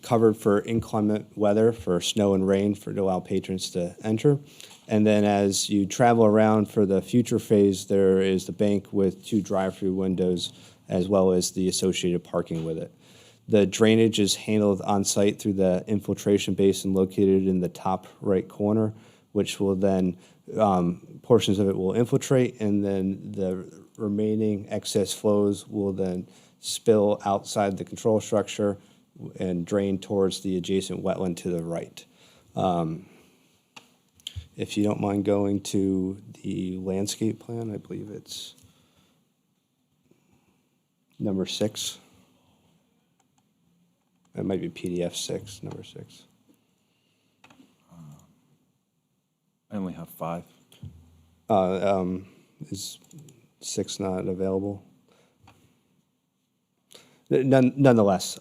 covered for inclement weather, for snow and rain, to allow patrons to enter. And then as you travel around for the future phase, there is the bank with 2 drive-through windows as well as the associated parking with it. The drainage is handled on-site through the infiltration basin located in the top right corner, which will then, portions of it will infiltrate, and then the remaining excess flows will then spill outside the control structure and drain towards the adjacent wetland to the right. If you don't mind going to the landscape plan, I believe it's number 6. It might be PDF 6, number 6. I only have 5. Is 6 not available? Nonetheless,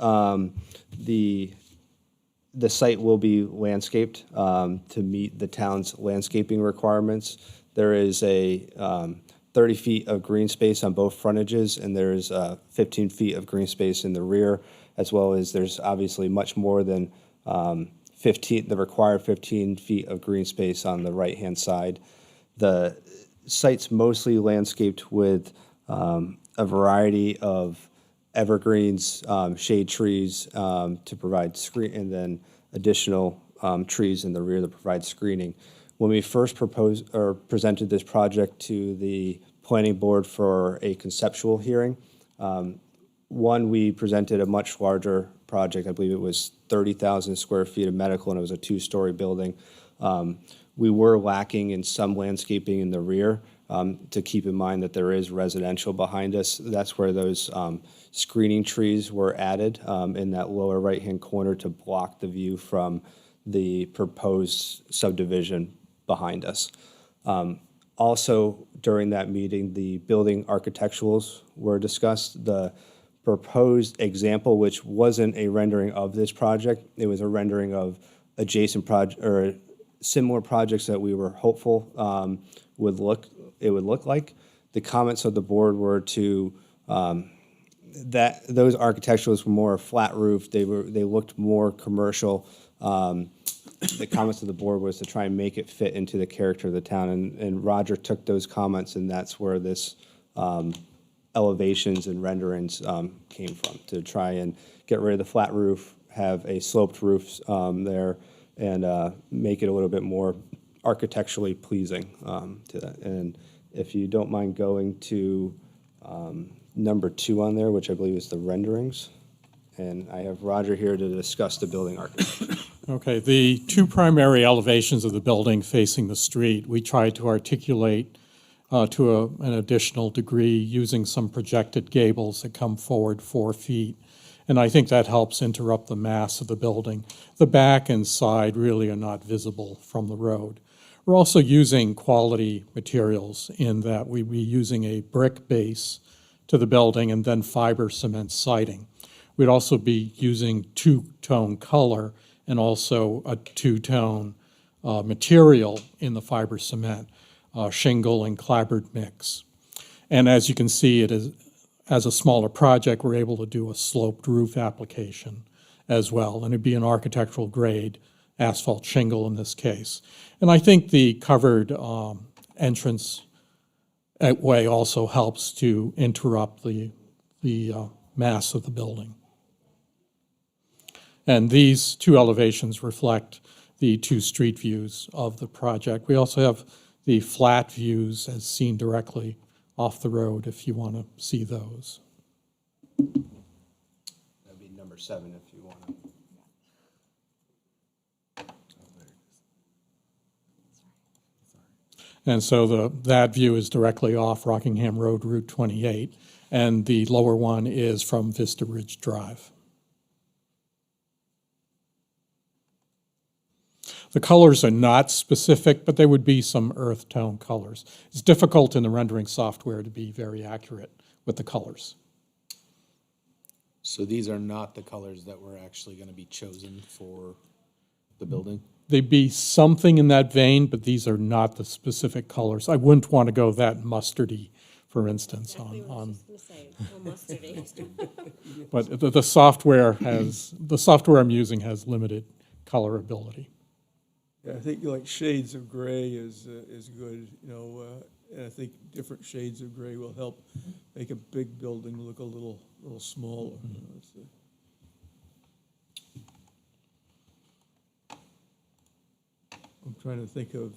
the site will be landscaped to meet the town's landscaping requirements. There is a 30 feet of green space on both frontages, and there is 15 feet of green space in the rear, as well as there's obviously much more than the required 15 feet of green space on the right-hand side. The site's mostly landscaped with a variety of evergreens, shade trees to provide screen, and then additional trees in the rear that provide screening. When we first proposed or presented this project to the planning board for a conceptual hearing, we presented a much larger project. I believe it was 30,000 square feet of medical, and it was a 2-story building. We were lacking in some landscaping in the rear. To keep in mind that there is residential behind us. That's where those screening trees were added in that lower right-hand corner to block the view from the proposed subdivision behind us. Also, during that meeting, the building architecturals were discussed. The proposed example, which wasn't a rendering of this project, it was a rendering of adjacent project or similar projects that we were hopeful would look like. The comments of the board were to that those architecturals were more flat roof. They looked more commercial. The comments of the board was to try and make it fit into the character of the town, and Roger took those comments, and that's where this elevations and renderings came from, to try and get rid of the flat roof, have a sloped roof there, and make it a little bit more architecturally pleasing to that. And if you don't mind going to number 2 on there, which I believe is the renderings. And I have Roger here to discuss the building architecture. Okay, the 2 primary elevations of the building facing the street, we tried to articulate to an additional degree using some projected gables that come forward 4 feet. And I think that helps interrupt the mass of the building. The back and side really are not visible from the road. We're also using quality materials in that we'd be using a brick base to the building and then fiber cement siding. We'd also be using 2-tone color and also a 2-tone material in the fiber cement, shingle and clapboard mix. And as you can see, it is, as a smaller project, we're able to do a sloped roof application as well, and it'd be an architectural grade asphalt shingle in this case. And I think the covered entrance way also helps to interrupt the mass of the building. And these 2 elevations reflect the 2 street views of the project. We also have the flat views as seen directly off the road if you want to see those. That'd be number 7 if you want to. And so that view is directly off Rockingham Road, Route 28, and the lower one is from Vista Ridge Drive. The colors are not specific, but they would be some earth tone colors. It's difficult in the rendering software to be very accurate with the colors. So these are not the colors that were actually gonna be chosen for the building? They'd be something in that vein, but these are not the specific colors. I wouldn't want to go that mustardy, for instance, on. But the software I'm using has limited colorability. Yeah, I think like shades of gray is good, and I think different shades of gray will help make a big building look a little smaller. I'm trying to think of,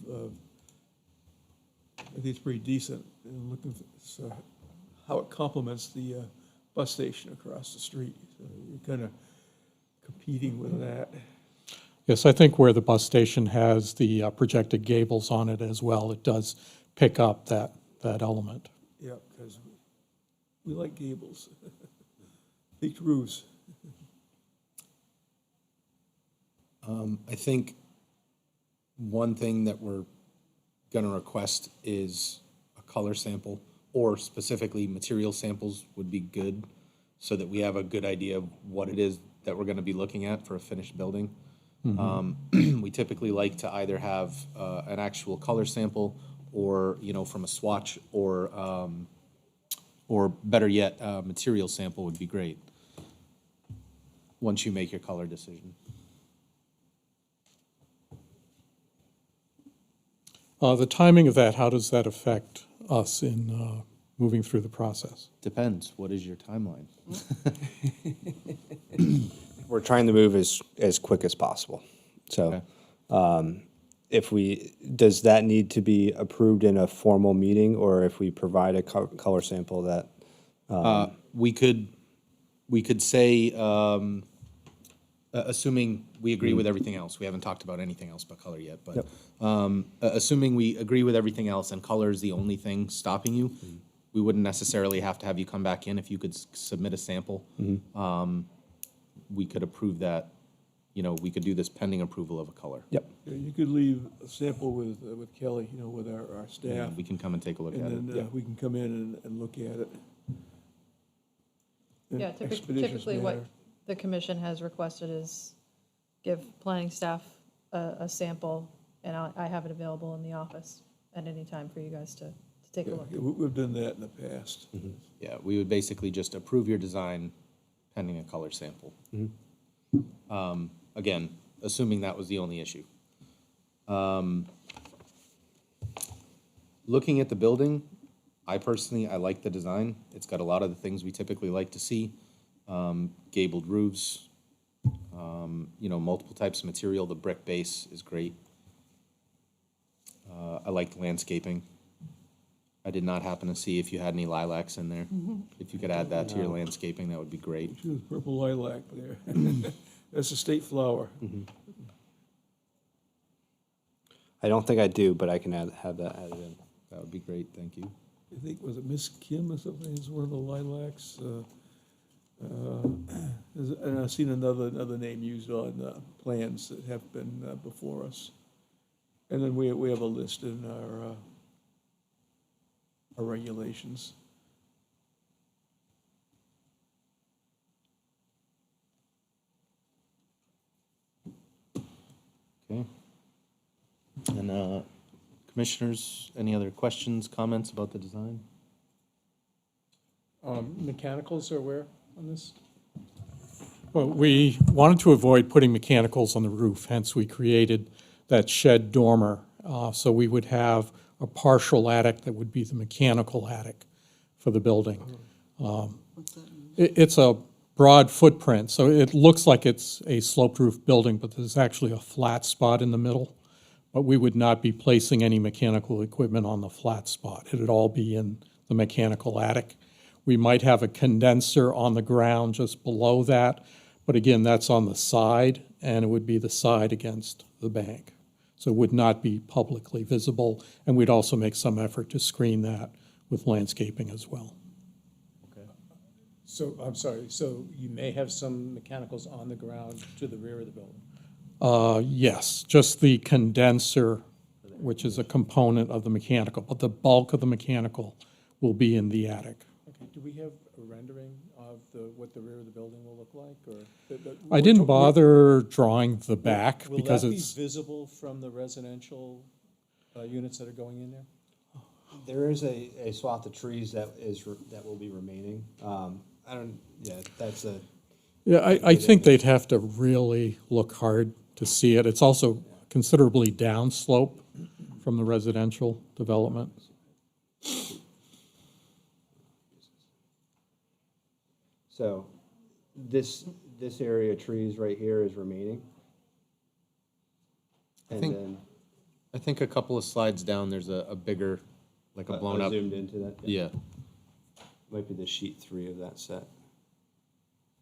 I think it's pretty decent, and looking for how it complements the bus station across the street. So you're kind of competing with that. Yes, I think where the bus station has the projected gables on it as well, it does pick up that element. Yeah, because we like gables, peaked roofs. I think one thing that we're gonna request is a color sample, or specifically material samples would be good, so that we have a good idea of what it is that we're gonna be looking at for a finished building. We typically like to either have an actual color sample, or, from a swatch, or better yet, a material sample would be great, once you make your color decision. The timing of that, how does that affect us in moving through the process? Depends, what is your timeline? We're trying to move as quick as possible. So, does that need to be approved in a formal meeting, or if we provide a color sample that? We could say, assuming we agree with everything else, we haven't talked about anything else but color yet, but assuming we agree with everything else and color is the only thing stopping you, we wouldn't necessarily have to have you come back in. If you could submit a sample, we could approve that. We could do this pending approval of a color. Yep. Yeah, you could leave a sample with Kelly, with our staff. We can come and take a look at it. And then we can come in and look at it. in Yeah, expeditious typically what manner. the commission has requested is give planning staff a sample, and I have it available in the office at any time for you guys to take a Yeah, look. we've done that in the past. Yeah, we would basically just approve your design pending a color sample. Again, assuming that was the only issue. Looking at the building, I like the design. It's got a lot of the things we typically like to see. Gabled roofs, multiple types of material. The brick base is great. I like the landscaping. I did not happen to see if you had any lilacs in there. If you could add that to your landscaping, that would be great. There's purple lilac there. That's a state flower. I don't think I do, but I can have that added in. That would be great, thank you. I think, was it Miss Kim or something, is one of the lilacs? And I've seen another name used on plans that have been before us. And then we have a list in our regulations. Okay. And commissioners, any other questions, comments about the design? Mechanicals are where on this? Well, we wanted to avoid putting mechanicals on the roof, hence we created that shed dormer. So we would have a partial attic that would be the mechanical attic for the building. It's a broad footprint, so it looks like it's a sloped roof building, but there's actually a flat spot in the middle. But we would not be placing any mechanical equipment on the flat spot. It'd all be in the mechanical attic. We might have a condenser on the ground just below that, but again, that's on the side, and it would be the side against the bank. So it would not be publicly visible, and we'd also make some effort to screen that with landscaping as well. So, I'm sorry, so you may have some mechanicals on the ground to the rear of the building? Yes, just the condenser, which is a component of the mechanical, but the bulk of the mechanical will be in the attic. Okay, do we have a rendering of what the rear of the building will look like, or? I didn't bother drawing the back Will because that be it's, visible from the residential units that are going in there? There is a swath of trees that will be remaining. That's a, yeah, I think they'd have to really look hard to see it. It's also considerably downslope from the residential development. so this area of trees right here is remaining. And think- then I think a couple of slides down, there's a bigger, like a blown up. zoomed into that. Yeah. Might be the sheet 3 of that set.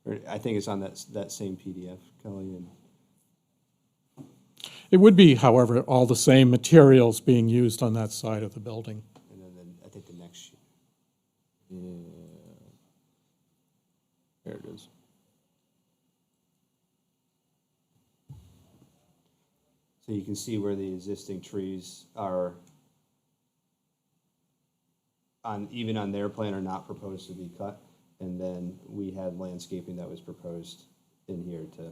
Or I think it's on that same PDF, Kelly, and It would be, however, all the same materials being used on that side of the building. then I think the next sheet. There it is. So you can see where the existing trees are even on their plan are not proposed to be cut. And then we had landscaping that was proposed in here to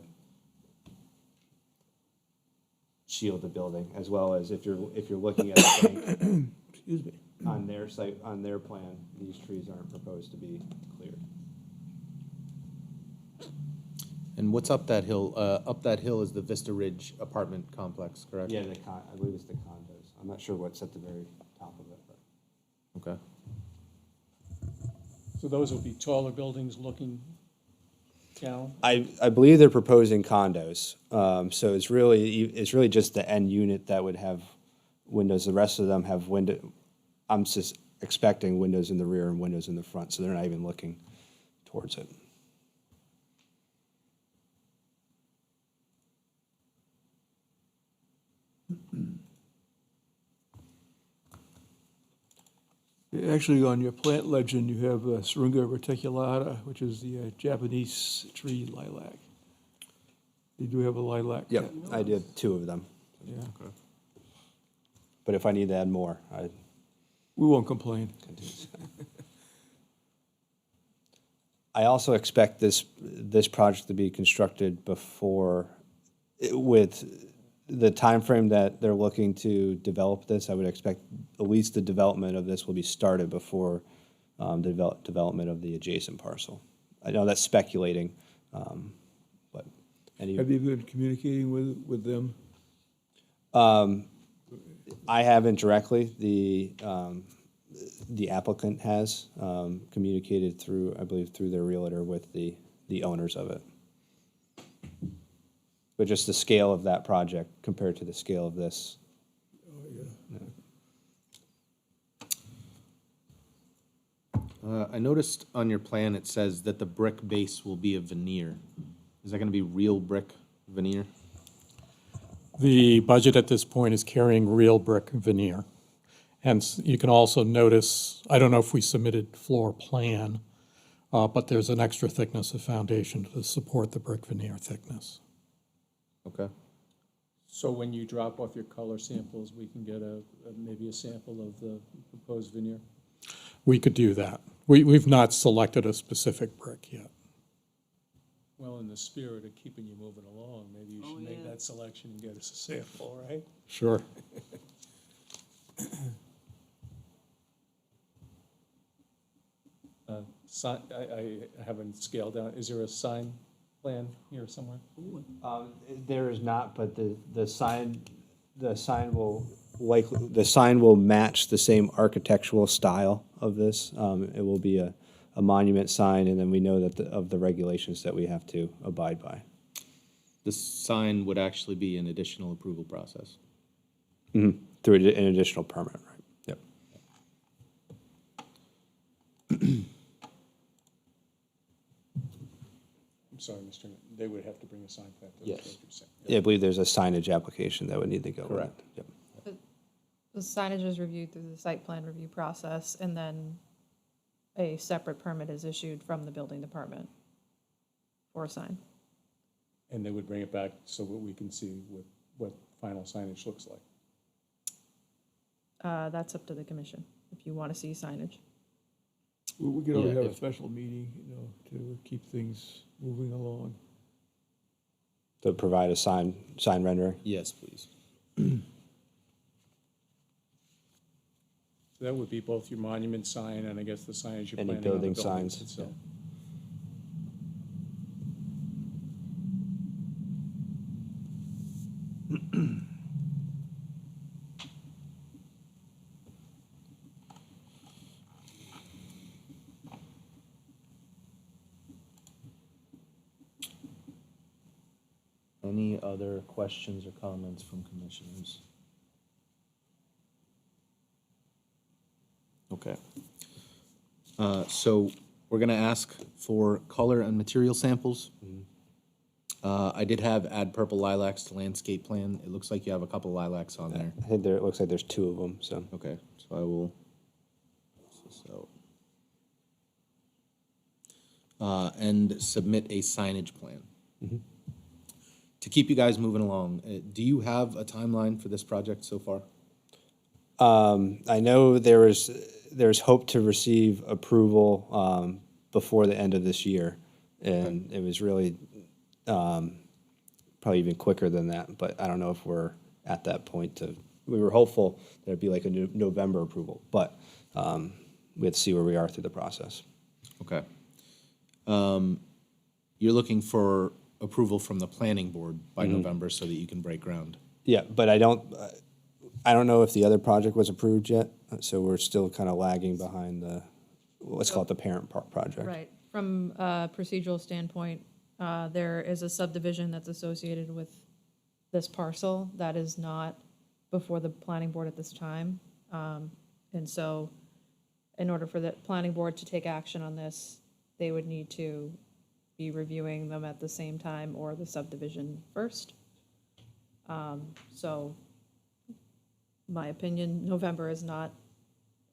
shield the building, as well as if you're looking at the bank, Excuse me. on their site, on their plan, these trees aren't proposed to be cleared. And what's up that hill? Up that hill is the Vista Ridge apartment complex, correct? Yeah, I believe it's the condos. I'm not sure what's at the very top of it, but. Okay. So those will be taller buildings looking down? I believe they're proposing condos. So it's really just the end unit that would have windows. The rest of them have I'm just expecting windows in the rear and windows in the front, so they're not even looking towards it. Actually, on your plant legend, you have Syringa reticulata, which is the Japanese tree lilac. You do have a lilac. Yep, I did 2 of them. Yeah. But if I need to add more, We won't complain. I also expect this project to be constructed with the time frame that they're looking to develop this. I would expect at least the development of this will be started before the development of the adjacent parcel. I know that's speculating, but Have you been communicating with them? I haven't directly. The applicant has communicated through, I believe, through their realtor with the owners of it. But just the scale of that project compared to the scale of this. I noticed on your plan, it says that the brick base will be a veneer. Is that gonna be real brick veneer? The budget at this point is carrying real brick veneer. And you can also notice, I don't know if we submitted floor plan, but there's an extra thickness of foundation to support the brick veneer thickness. Okay. So when you drop off your color samples, we can get maybe a sample of the proposed veneer? We could do that. We've not selected a specific brick yet. Well, in the spirit of keeping you moving along, maybe you should make that selection and get us a sample, right? Sure. I haven't scaled down. Is there a sign plan here somewhere? There is not, but the sign will match the same architectural style of this. It will be a monument sign, and then we know that of the regulations that we have to abide by. The sign would actually be an additional approval process. Through an additional permit, right? Yep. I'm sorry, Mr. They would have to bring a sign plan. Yes. Yeah, I believe there's a signage application that would need to go with it. Correct. Yep. The signage is reviewed through the site plan review process, and then a separate permit is issued from the building department for a sign. And they would bring it back so that we can see what final signage looks like. That's up to the commission, if you want to see signage. We could always Yeah, have a if- special meeting, to keep things moving along. To provide a sign rendering. Yes, please. So that would be both your monument sign and I guess the signage you're Any planning on the building buildings signs, itself. Any other questions or comments from commissioners? Okay. So we're gonna ask for color and material samples. I did have add purple lilacs to landscape plan. It looks like you have a couple lilacs on there. I think it looks like there's 2 of them, so. Okay, so I will. And submit a signage plan. To keep you guys moving along, do you have a timeline for this project so far? I know there's hope to receive approval before the end of this year. And it was really probably even quicker than that, but I don't know if we're at that point we were hopeful there'd be like a November approval, but we have to see where we are through the process. Okay. You're looking for approval from the planning board by November so that you can break ground? Yeah, but I don't know if the other project was approved yet, so we're still kind of lagging behind let's call it the parent project. Right. From a procedural standpoint, there is a subdivision that's associated with this parcel that is not before the planning board at this time. And so in order for the planning board to take action on this, they would need to be reviewing them at the same time or the subdivision first. So my opinion, November is not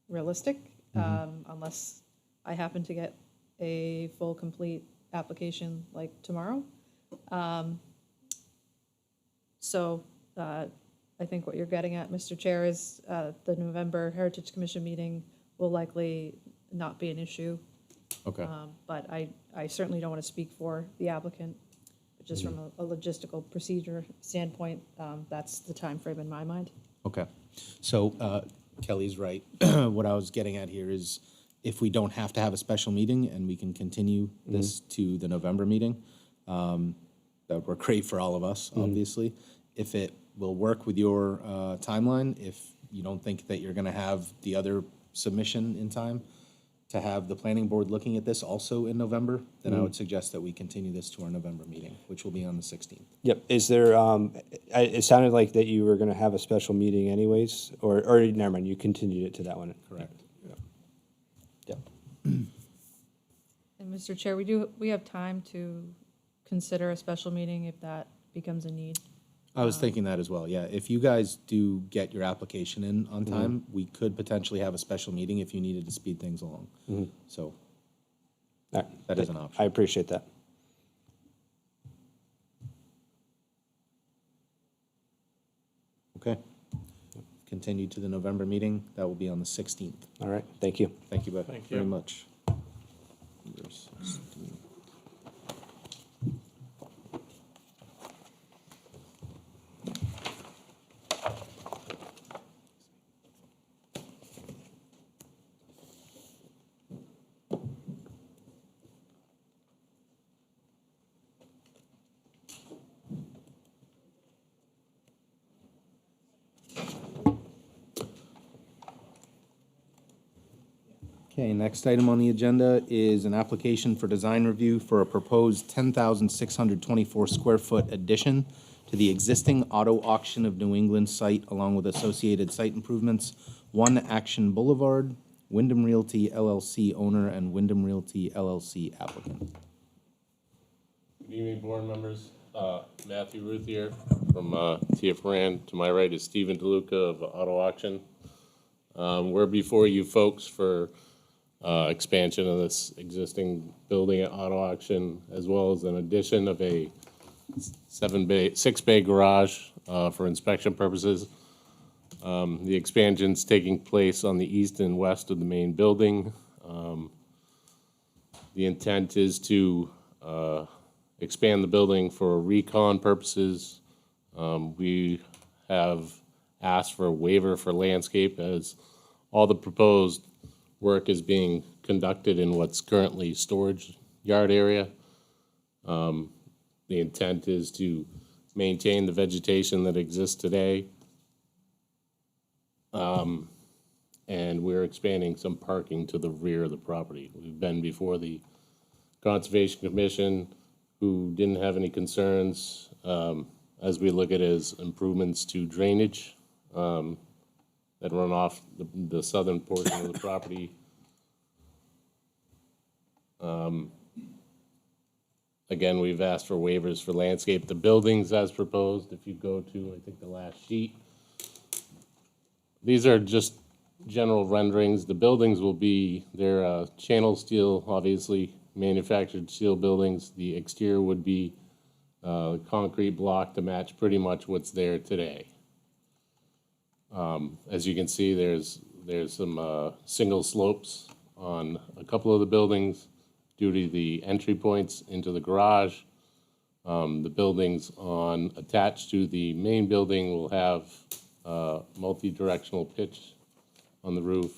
realistic unless I happen to get a full, complete application like tomorrow. So I think what you're getting at, Mr. Chair, is the November Heritage Commission meeting will likely not be an issue. Okay. But I certainly don't want to speak for the applicant. But just from a logistical procedure standpoint, that's the time frame in my mind. Okay. So Kelly's right. What I was getting at here is if we don't have to have a special meeting and we can continue this to the November meeting, that would work great for all of us, obviously. If it will work with your timeline, if you don't think that you're going to have the other submission in time to have the planning board looking at this also in November, then I would suggest that we continue this to our November meeting, which will be on the 16th. Yep. Is there, it sounded like that you were going to have a special meeting anyways, or never mind, you continued it to that one. Correct. Yep. And Mr. Chair, we have time to consider a special meeting if that becomes a need. I was thinking that as well, yeah. If you guys do get your application in on time, we could potentially have a special meeting if you needed to speed things along. So All right. that is an option. I appreciate that. Okay. Continue to the November meeting. That will be on the 16th. All right. Thank you. Thank you, Beth, Thank you. very much. Okay, next item on the agenda is an application for design review for a proposed 10,624 square foot addition to the existing auto auction of New England site along with associated site improvements, 1 Action Boulevard, Wyndham Realty LLC owner and Wyndham Realty LLC applicant. Good evening, board members. Matthew Ruth here from TF Rand. To my right is Stephen DeLuca of Auto Auction. We're before you folks for expansion of this existing building at Auto Auction, as well as an addition of a 6-bay garage for inspection purposes. The expansion's taking place on the east and west of the main building. The intent is to expand the building for recon purposes. We have asked for a waiver for landscape as all the proposed work is being conducted in what's currently storage yard area. The intent is to maintain the vegetation that exists today. And we're expanding some parking to the rear of the property. We've been before the Conservation Commission, who didn't have any concerns, as we look at it as improvements to drainage that run off the southern portion of the property. Again, we've asked for waivers for landscape. The buildings as proposed, if you go to, I think, the last sheet, these are just general renderings. The buildings will be, they're channel steel, obviously, manufactured steel buildings. The exterior would be concrete block to match pretty much what's there today. As you can see, there's some single slopes on a couple of the buildings due to the entry points into the garage. The buildings attached to the main building will have multi-directional pitch on the roof,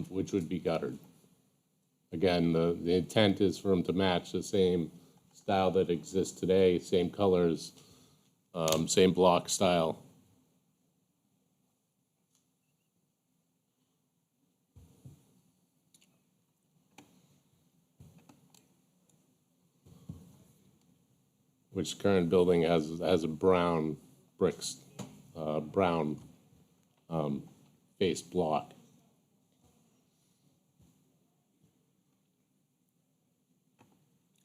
which would be guttered. Again, the intent is for them to match the same style that exists today, same colors, same block style. Which current building has a brown bricks, brown faced block.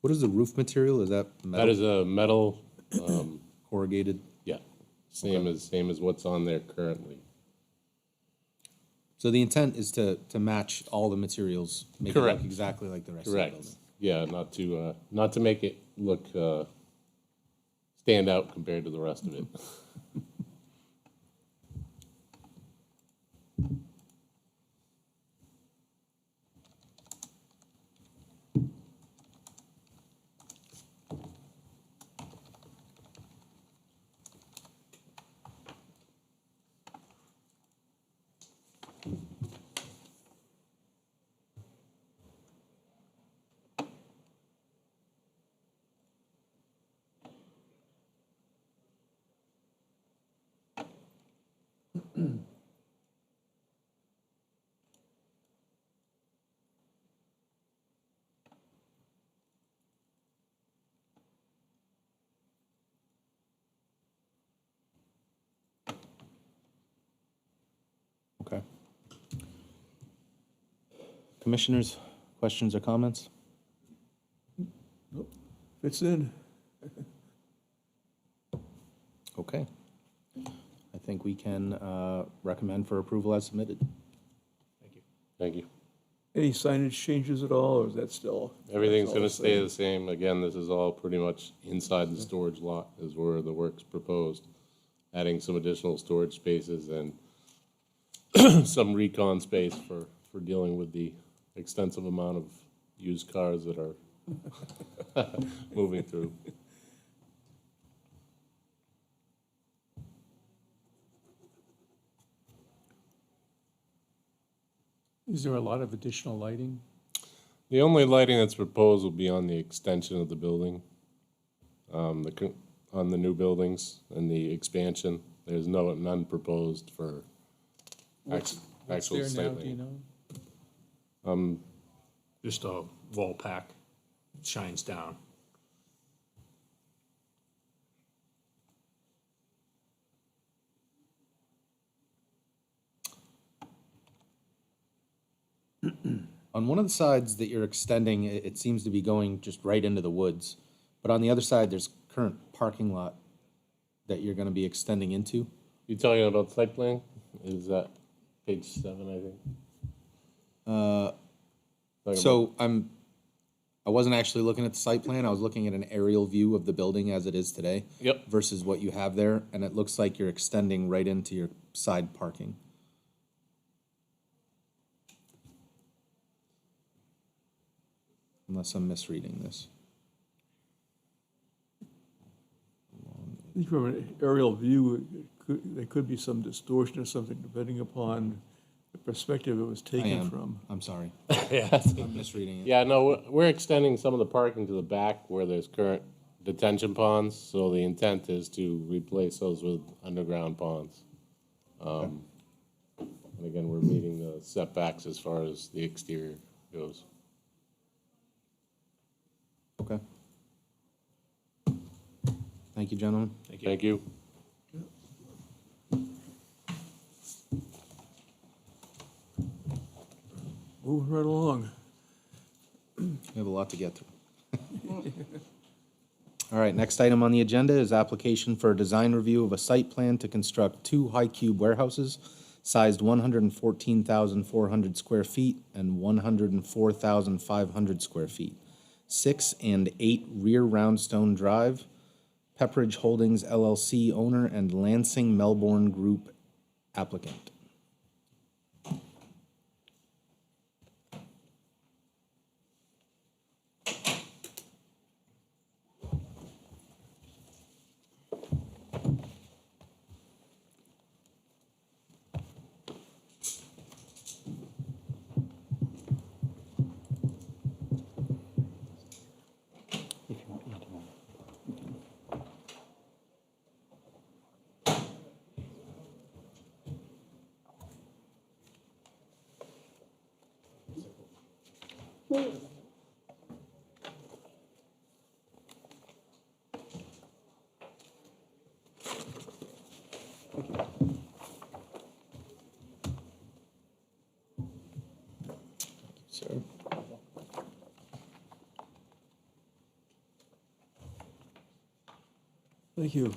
What is the roof material? Is that metal? That is a metal, corrugated? yeah, same as what's on there currently. So the intent is to match all the materials, make it Correct. look exactly like the rest of the Correct. building. Yeah, not to make it look, stand out compared to the rest of it. Okay. Commissioners, questions or comments? Fits in. Okay. I think we can recommend for approval as submitted. Thank you. Any signage changes at all, or is that still? Everything's that's all gonna the stay same? the same. Again, this is all pretty much inside the storage lot is where the work's proposed. Adding some additional storage spaces and some recon space for dealing with the extensive amount of used cars that are moving through. Is there a lot of additional lighting? The only lighting that's proposed will be on the extension of the building, on the new buildings and the expansion. There's none proposed for What's actual there site now, do you lighting. know? Just a wall pack, shines down. On one of the sides that you're extending, it seems to be going just right into the woods. But on the other side, there's current parking lot that you're gonna be extending into. You talking about site plan? Is that page 7, I think? Talking So I wasn't actually looking at the site plan, I was looking at an aerial view of the building as it is today. Yep. Versus what you have there, and it looks like you're extending right into your side parking. unless I'm misreading this. I think from an aerial view, there could be some distortion or something depending upon the perspective it was I taken am. from. I'm sorry. Yeah. I'm misreading it. Yeah, no, we're extending some of the parking to the back where there's current detention ponds, so the intent is to replace those with underground ponds. And again, we're meeting the setbacks as far as the exterior goes. Okay. Thank you, gentlemen. Thank you. Moving right along. We have a lot to get through. All right, next item on the agenda is application for a design review of a site plan to construct 2 high-cube warehouses sized 114,400 square feet and 104,500 square feet, 6 and 8 Rear Roundstone Drive, Pepperidge Holdings LLC owner and Lansing Melbourne Group applicant. Sir. Thank you.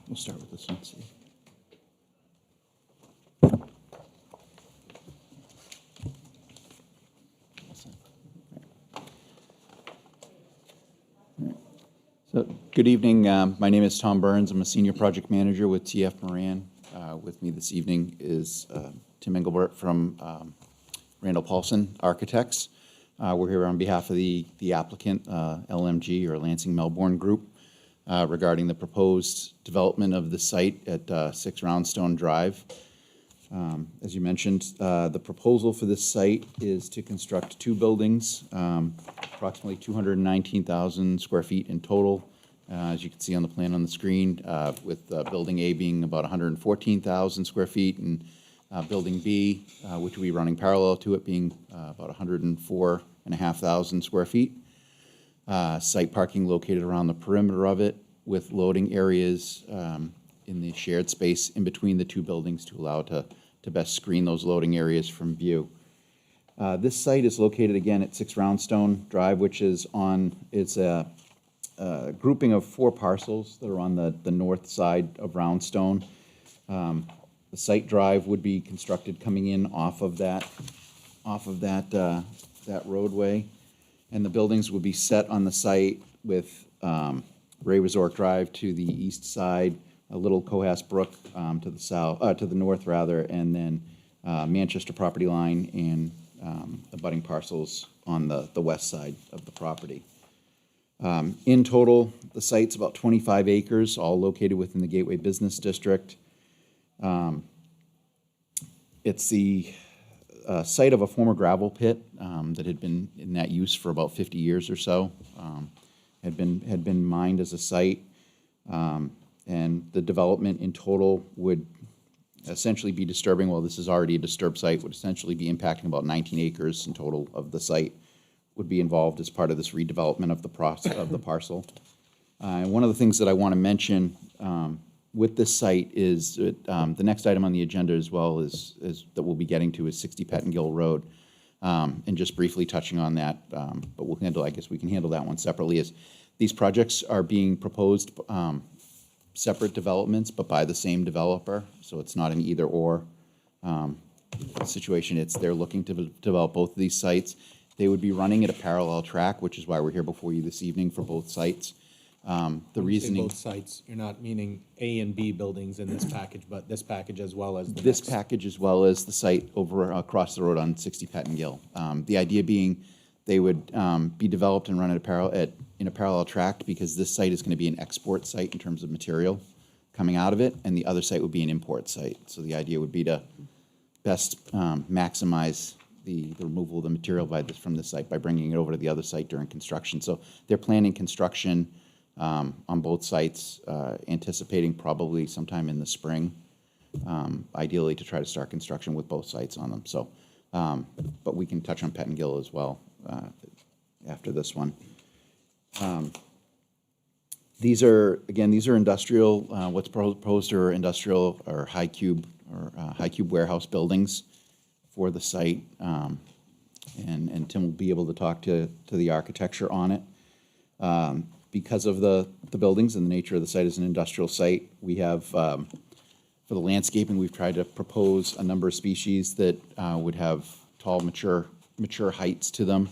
We'll start with this one, see. So, good evening. My name is Tom Burns. I'm a senior project manager with TF Moran. With me this evening is Tim Engelbert from Randall Paulson Architects. We're here on behalf of the applicant, LMG, or Lansing Melbourne Group, regarding the proposed development of the site at 6 Roundstone Drive. As you mentioned, the proposal for this site is to construct 2 buildings, approximately 219,000 square feet in total, as you can see on the plan on the screen, with Building A being about 114,000 square feet, and Building B, which will be running parallel to it, being about 104,500 square feet. Site parking located around the perimeter of it, with loading areas in the shared space in between the 2 buildings to allow to best screen those loading areas from view. This site is located again at 6 Roundstone Drive, which is it's a grouping of 4 parcels that are on the north side of Roundstone. The site drive would be constructed coming in off of that roadway, and the buildings would be set on the site with Ray Resort Drive to the east side, a little Cohas Brook to the south, to the north rather, and then Manchester property line and abutting parcels on the west side of the property. In total, the site's about 25 acres, all located within the Gateway Business District. It's the site of a former gravel pit that had been in that use for about 50 years or so. Had been mined as a site, and the development in total would essentially be disturbing, well, this is already a disturbed site, would essentially be impacting about 19 acres in total of the site would be involved as part of this redevelopment of the parcel. And one of the things that I want to mention with this site is the next item on the agenda as well is that we'll be getting to is 60 Pettingill Road. And just briefly touching on that, but we'll handle, I guess we can handle that one separately, is these projects are being proposed separate developments, but by the same developer, so it's not an either-or situation. They're looking to develop both of these sites. They would be running at a parallel track, which is why we're here before you this evening for both sites. The When you say reasoning. both sites, you're not meaning A and B buildings in this package, but this package as well as the This next. package as well as the site over across the road on 60 Pettingill. The idea being they would be developed and run in a parallel track because this site is going to be an export site in terms of material coming out of it, and the other site would be an import site. So the idea would be to best maximize the removal of the material from this site by bringing it over to the other site during construction. So they're planning construction on both sites, anticipating probably sometime in the spring, ideally to try to start construction with both sites on them. So, but we can touch on Pettingill as well after this one. These are industrial, what's proposed are industrial or high cube warehouse buildings for the site. And Tim will be able to talk to the architecture on it. Because of the buildings and the nature of the site as an industrial site, we have, for the landscaping, we've tried to propose a number of species that would have tall, mature heights to them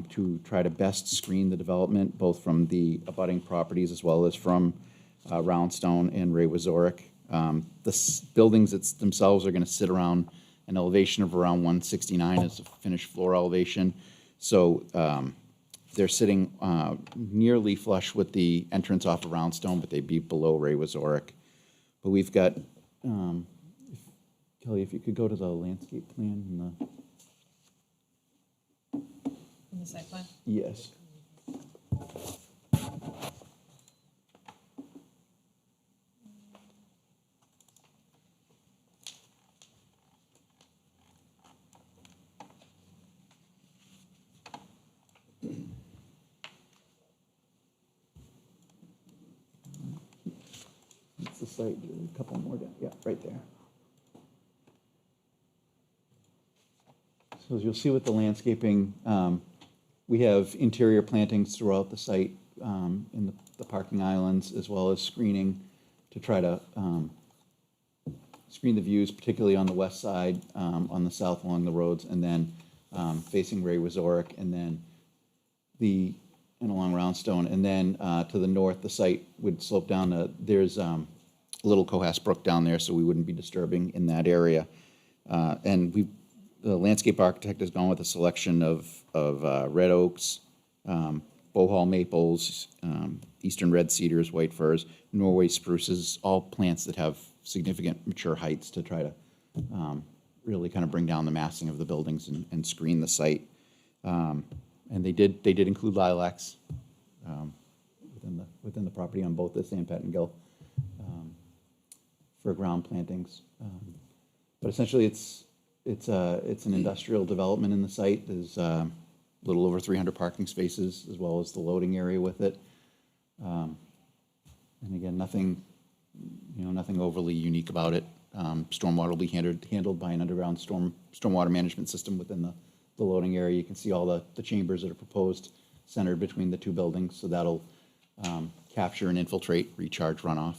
to try to best screen the development, both from the abutting properties as well as from Roundstone and Ray Wazorek. The buildings themselves are going to sit around an elevation of around 169 as a finished floor elevation. So they're sitting nearly flush with the entrance off of Roundstone, but they'd be below Ray Wazorek. But we've got, Kelly, if you could go to the landscape plan and the. In the site plan? Yes. It's the site, a couple more down, yeah, right there. So as you'll see with the landscaping, we have interior plantings throughout the site in the parking islands, as well as screening to try to screen the views, particularly on the west side, on the south along the roads, and then facing Ray Wazorek, and then along Roundstone. And then to the north, the site would slope down. There's a little Cohas Brook down there, so we wouldn't be disturbing in that area. And the landscape architect has gone with a selection of red oaks, Bohol maples, eastern red cedars, white firs, Norway spruces, all plants that have significant mature heights to try to really kind of bring down the massing of the buildings and screen the site. And they did include lilacs within the property on both this and Pettingill for ground plantings. But essentially, it's an industrial development in the site. There's a little over 300 parking spaces, as well as the loading area with it. And again, nothing overly unique about it. Stormwater will be handled by an underground stormwater management system within the loading area. You can see all the chambers that are proposed centered between the two buildings, so that'll capture and infiltrate recharge runoff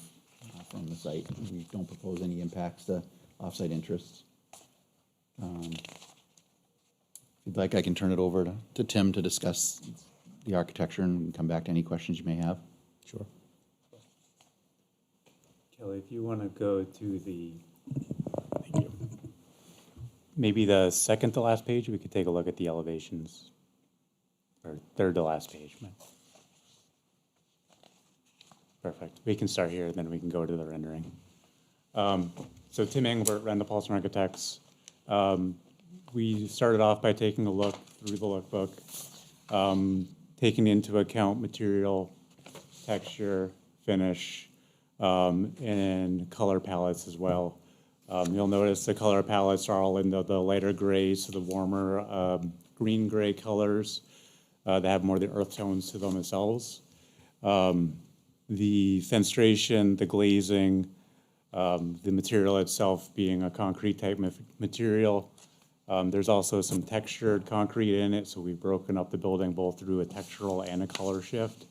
from the site. We don't propose any impacts to offsite interests. If you'd like, I can turn it over to Tim to discuss the architecture and come back to any questions you may have. Sure. Kelly, if you want to go to maybe the second to last page, we could take a look at the elevations, or third to last page. Perfect. We can start here, then we can go to the rendering. So Tim Engelbert, Randall Paulson Architects. We started off by taking a look through the lookbook, taking into account material, texture, finish, and color palettes as well. You'll notice the color palettes are all in the lighter grays to the warmer green-gray colors that have more of the earth tones to them themselves. The fenestration, the glazing, the material itself being a concrete type material, There's also some textured concrete in it, so we've broken up the building both through a textural and a color shift.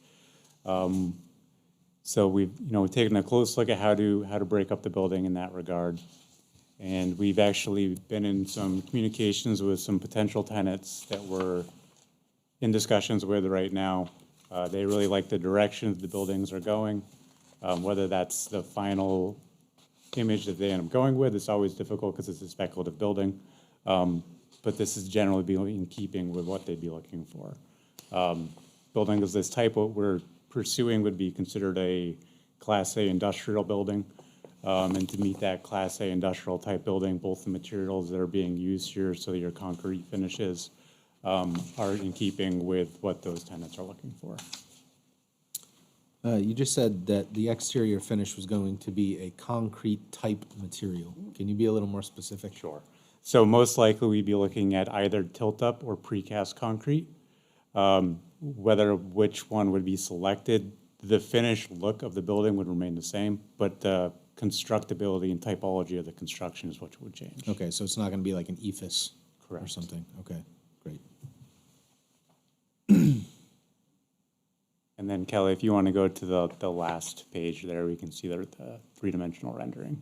So we've taken a close look at how to break up the building in that regard. And we've actually been in some communications with some potential tenants that we're in discussions with right now. They really like the direction the buildings are going. Whether that's the final image that they end up going with, it's always difficult because it's a speculative building. But this is generally be in keeping with what they'd be looking for. Building of this type, what we're pursuing would be considered a Class A industrial building. And to meet that Class A industrial type building, both the materials that are being used here, so that your concrete finishes, are in keeping with what those tenants are looking for. You just said that the exterior finish was going to be a concrete type material. Can you be a little more specific? Sure. So most likely we'd be looking at either tilt-up or precast concrete. Whether which one would be selected, the finished look of the building would remain the same, but the constructability and typology of the construction is what would change. Okay, so it's not gonna be like an ephes or Correct. something? Okay, great. And then Kelly, if you want to go to the last page there, we can see the three-dimensional rendering.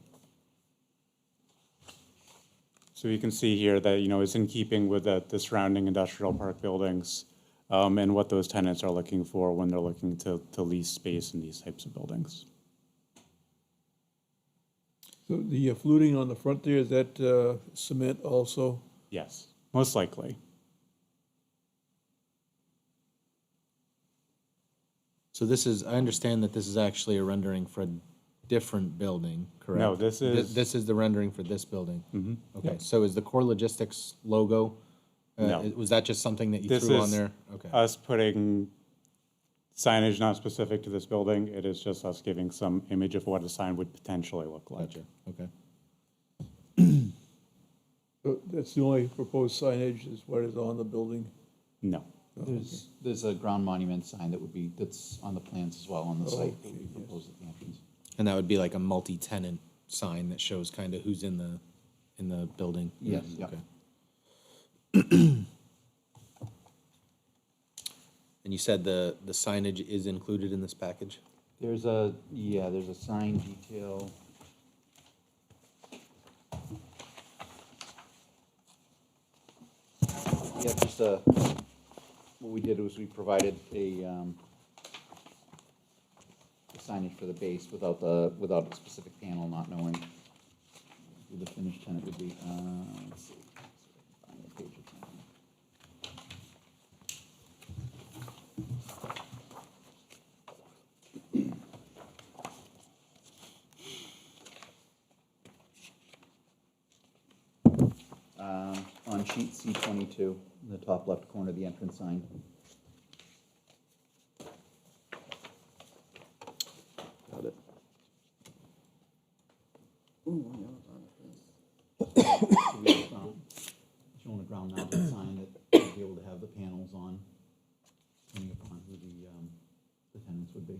So you can see here that, it's in keeping with the surrounding industrial park buildings, and what those tenants are looking for when they're looking to lease space in these types of buildings. So the fluting on the front there, is that cement also? Yes, most likely. So I understand that this is actually a rendering for a different building, correct? No, this is- This is the rendering for this building? Mhm. Okay, Yep. so is the Core Logistics logo, No. was that just something that you This threw on is there? Okay. us putting signage not specific to this building. It is just us giving some image of what a sign would potentially look like. Gotcha, okay. So that's the only proposed signage is what is on the building? No. There's a ground monument sign that's on the plans as well on the site that we proposed at the entrance. And that would be like a multi-tenant sign that shows kind of who's in the building? Yes, yeah. Okay. And you said the signage is included in this package? There's a sign detail. Yeah, just what we did was we provided a signage for the base without a specific panel, not knowing who the finished tenant would be. Let's see. Find the page it's on. On sheet C22, in the top left corner, the entrance sign. Got it. Showing a ground mounted sign that would be able to have the panels on, depending upon who the tenants would be.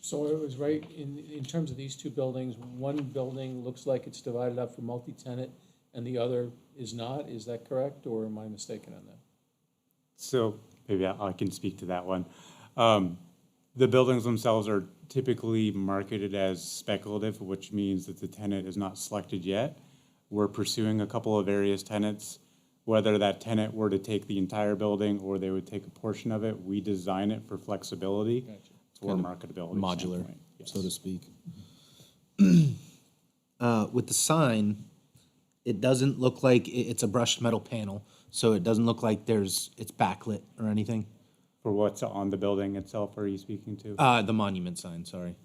So it was right, in terms of these two buildings, one building looks like it's divided up for multi-tenant and the other is not, is that correct, or am I mistaken on that? So maybe I can speak to that one. The buildings themselves are typically marketed as speculative, which means that the tenant is not selected yet. We're pursuing a couple of various tenants. Whether that tenant were to take the entire building or they would take a portion of it, we design it for flexibility for Kind of marketability. modular, standpoint. so to speak. With the sign, it doesn't look like it's a brushed metal panel, so it doesn't look like it's backlit or anything. For what's on the building itself, are you speaking to? The monument sign, sorry.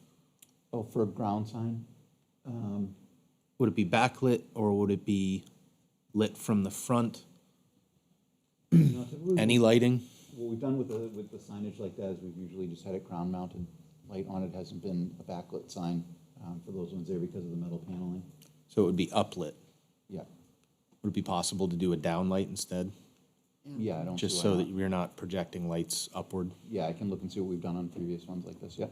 Oh, for a ground sign? Would it be backlit or would it be lit from the front? Any lighting? What we've done with the signage like that is we've usually just had it ground mounted. Light on it hasn't been a backlit sign for those ones there because of the metal paneling. So it would be uplit. Yeah. Would it be possible to do a downlight instead? Yeah, I don't see Just why so not. that we're not projecting lights upward? Yeah, I can look and see what we've done on previous ones like this, yeah.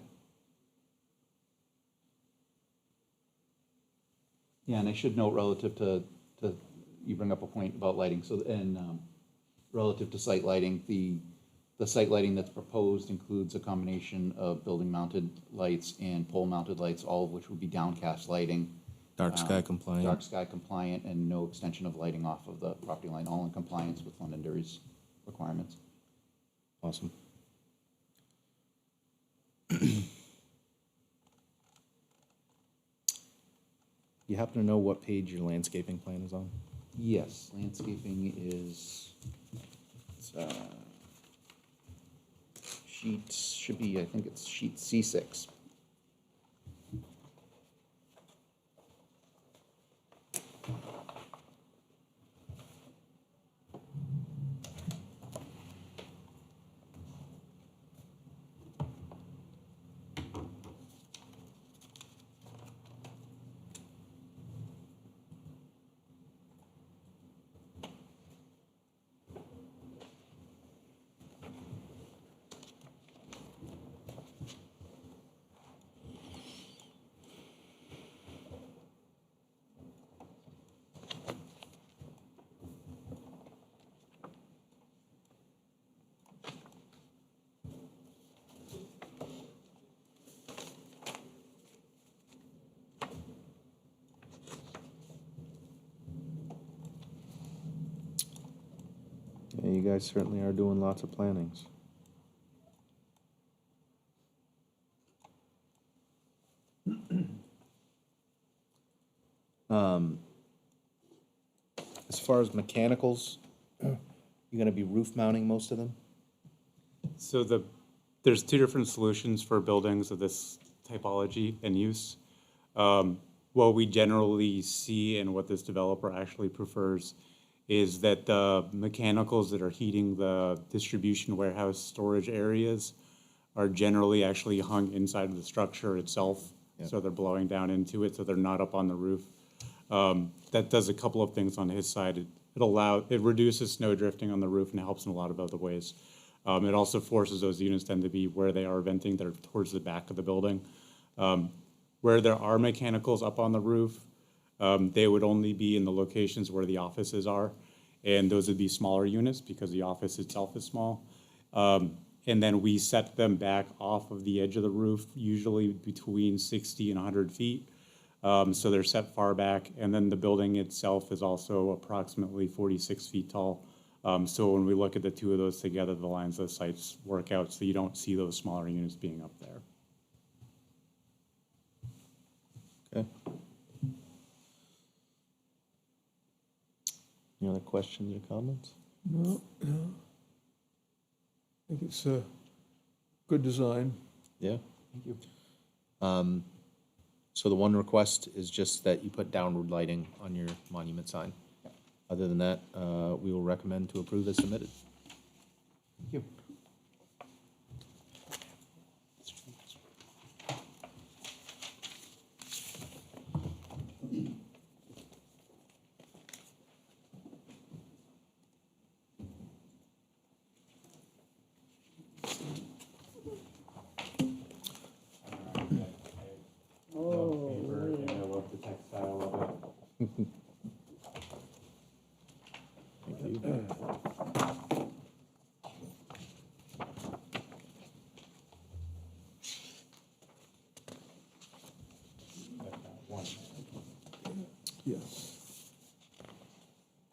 Yeah, and I should note relative to, you bring up a point about lighting, so, and relative to site lighting, the site lighting that's proposed includes a combination of building-mounted lights and pole-mounted lights, all of which would be downcast lighting. Dark sky compliant. Dark sky compliant, and no extension of lighting off of the property line, all in compliance with Londonderry's requirements. Awesome. You happen to know what page your landscaping plan is on? Yes, landscaping is, it's, sheet, should be, I think it's sheet C6. Yeah, you guys certainly are doing lots of plannings. As far as mechanicals, you're gonna be roof mounting most of them? So there's two different solutions for buildings of this typology and use. What we generally see and what this developer actually prefers is that the mechanicals that are heating the distribution warehouse storage areas are generally actually hung inside of the structure itself. So they're blowing down into it, so they're not up on the roof. That does a couple of things on his side. It reduces snow drifting on the roof and helps in a lot of other ways. It also forces those units then to be where they are venting, they're towards the back of the building. Where there are mechanicals up on the roof, they would only be in the locations where the offices are, and those would be smaller units because the office itself is small. And then we set them back off of the edge of the roof, usually between 60 and 100 feet. So they're set far back, and then the building itself is also approximately 46 feet tall. So when we look at the two of those together, the lines of sites work out, so you don't see those smaller units being up there. Okay. Any other questions or comments? No, no. I think it's a good design. Yeah? Thank you. So the one request is just that you put downward lighting on your monument sign. Other than that, we will recommend to approve as submitted. Thank you. Yes.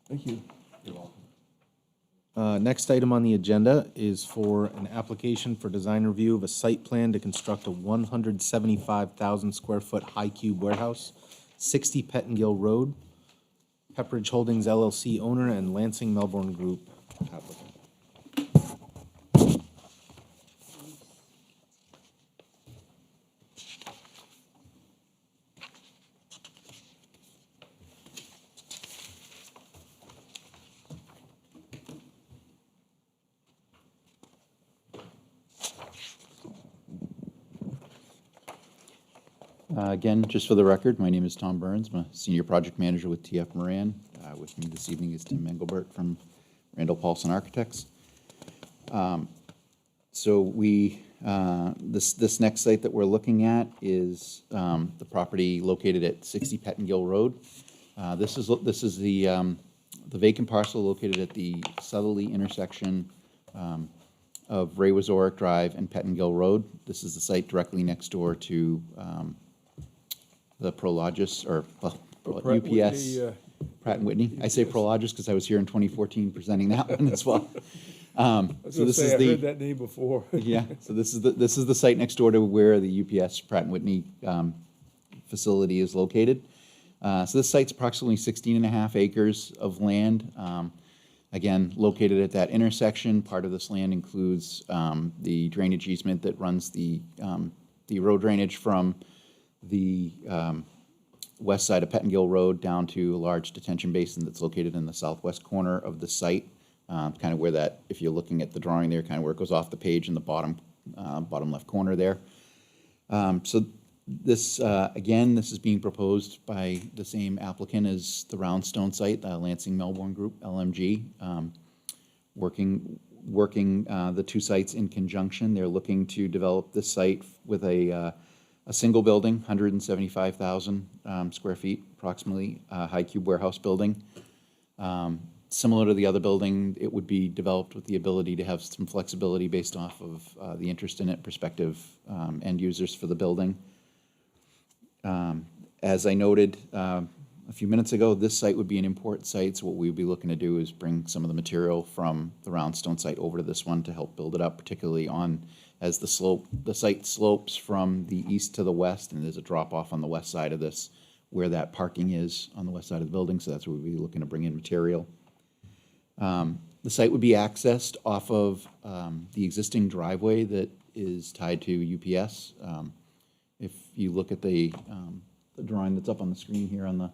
Thank you. You're welcome. Next item on the agenda is for an application for design review of a site plan to construct a 175,000 square foot high cube warehouse, 60 Pettingill Road, Pepperidge Holdings LLC owner and Lansing Melbourne Group applicant. Again, just for the record, my name is Tom Burns. I'm a senior project manager with TF Moran. With me this evening is Tim Engelbert from Randall Paulson Architects. So we This next site that we're looking at is the property located at 60 Pettingill Road. This is the vacant parcel located at the southerly intersection of Ray Wazorek Drive and Pettingill Road. This is the site directly next door to the Prologis, or Pratt UPS. Whitney, Pratt and Whitney. I say Prologis because I was here in 2014 presenting that one as well. I was So gonna this say, is I the heard that name before. yeah. So this is the site next door to where the UPS Pratt and Whitney facility is located. So this site's approximately 16 and a half acres of land. Again, located at that intersection. Part of this land includes the drainage easement that runs the road drainage from the west side of Pettingill Road down to a large detention basin that's located in the southwest corner of the site. Kind of where that, if you're looking at the drawing there, kind of where it goes off the page in the bottom left corner there. So this, again, this is being proposed by the same applicant as the Roundstone site, the Lansing Melbourne Group, LMG. Working the two sites in conjunction. They're looking to develop this site with a single building, 175,000 square feet approximately, high cube warehouse building. Similar to the other building, it would be developed with the ability to have some flexibility based off of the interest in it, prospective end users for the building. As I noted a few minutes ago, this site would be an import site, so what we would be looking to do is bring some of the material from the Roundstone site over to this one to help build it up, particularly as the site slopes from the east to the west, and there's a drop off on the west side of this where that parking is on the west side of the building, so that's where we'd be looking to bring in material. The site would be accessed off of the existing driveway that is tied to UPS. If you look at the drawing that's up on the screen here on the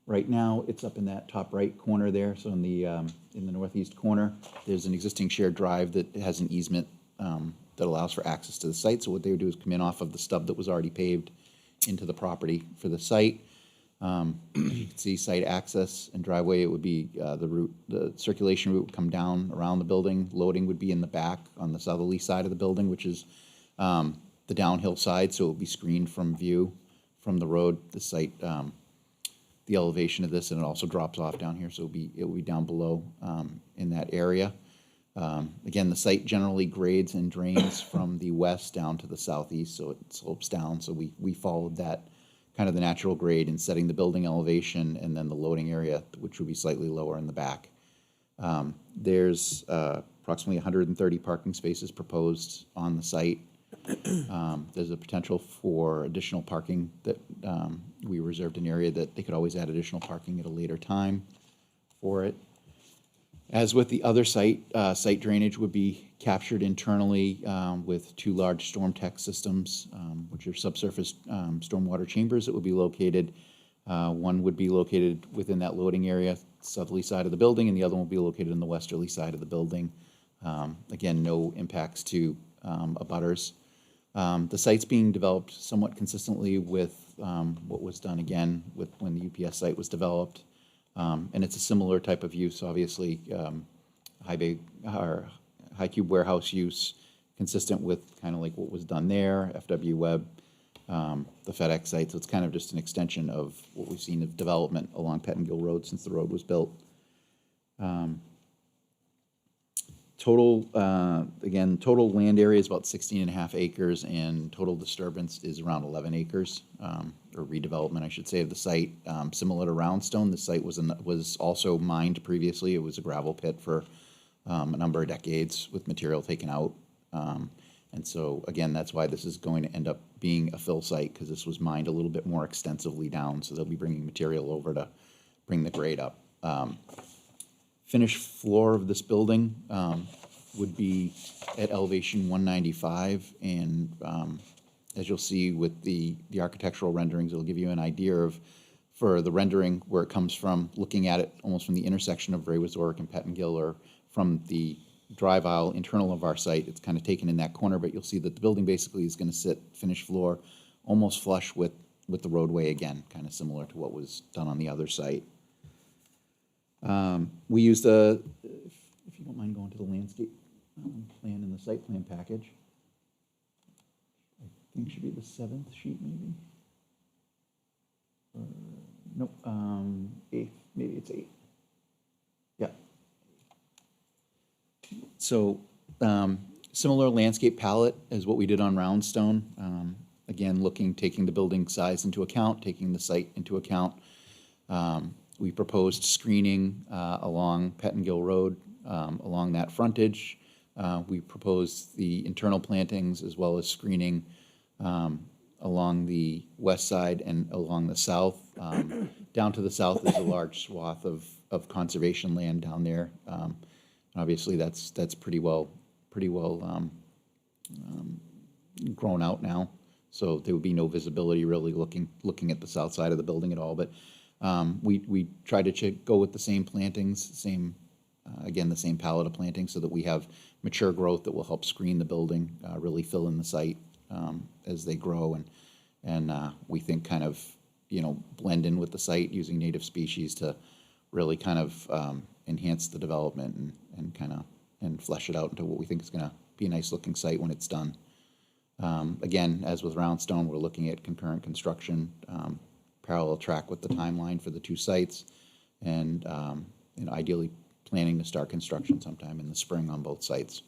right now, it's up in that top right corner there. So in the northeast corner, there's an existing shared drive that has an easement that allows for access to the site. So what they would do is come in off of the stub that was already paved into the property for the site. You can see site access and driveway. It would be the circulation route would come down around the building. Loading would be in the back on the southerly side of the building, which is the downhill side, so it would be screened from view from the road. The site, the elevation of this, and it also drops off down here, so it will be down below in that area. Again, the site generally grades and drains from the west down to the southeast, so it slopes down. So we followed that kind of the natural grade in setting the building elevation and then the loading area, which would be slightly lower in the back. There's approximately 130 parking spaces proposed on the site. There's a potential for additional parking that we reserved an area that they could always add additional parking at a later time for it. As with the other site, site drainage would be captured internally with two large storm tech systems, which are subsurface stormwater chambers that would be located. One would be located within that loading area, southerly side of the building, and the other one will be located in the westerly side of the building. Again, no impacts to abutters. The site's being developed somewhat consistently with what was done again with when the UPS site was developed. And it's a similar type of use, obviously, high cube warehouse use, consistent with kind of like what was done there, FW Web, the FedEx site. So it's kind of just an extension of what we've seen of development along Pettingill Road since the road was built. Total land area is about 16 and a half acres, and total disturbance is around 11 acres, or redevelopment, I should say, of the site. Similar to Roundstone, the site was also mined previously. It was a gravel pit for a number of decades with material taken out. And so, again, that's why this is going to end up being a fill site, because this was mined a little bit more extensively down, so they'll be bringing material over to bring the grade up. Finished floor of this building would be at elevation 195, and as you'll see with the architectural renderings, it'll give you an idea of, for the rendering, where it comes from, looking at it almost from the intersection of Ray Wazorek and Pettingill, or from the drive aisle internal of our site. It's kind of taken in that corner, but you'll see that the building basically is going to sit finished floor almost flush with the roadway again, kind of similar to what was done on the other site. We used if you don't mind going to the landscape plan in the site plan package. think it should be the 7th sheet, maybe? Nope, 8th, maybe it's 8th. Yeah. So, similar landscape palette as what we did on Roundstone. Again, taking the building size into account, taking the site into account. We proposed screening along Pettingill Road, along that frontage. We proposed the internal plantings as well as screening along the west side and along the south. Down to the south is a large swath of conservation land down there. Obviously, that's pretty well grown out now, so there would be no visibility really looking at the south side of the building at all. But we tried to go with the same plantings, again, the same palette of plantings, so that we have mature growth that will help screen the building, really fill in the site as they grow, and we think kind of, blend in with the site using native species to really kind of enhance the development and flesh it out into what we think is going to be a nice looking site when it's done. Again, as with Roundstone, we're looking at concurrent construction, parallel track with the timeline for the two sites, and ideally planning to start construction sometime in the spring on both sites.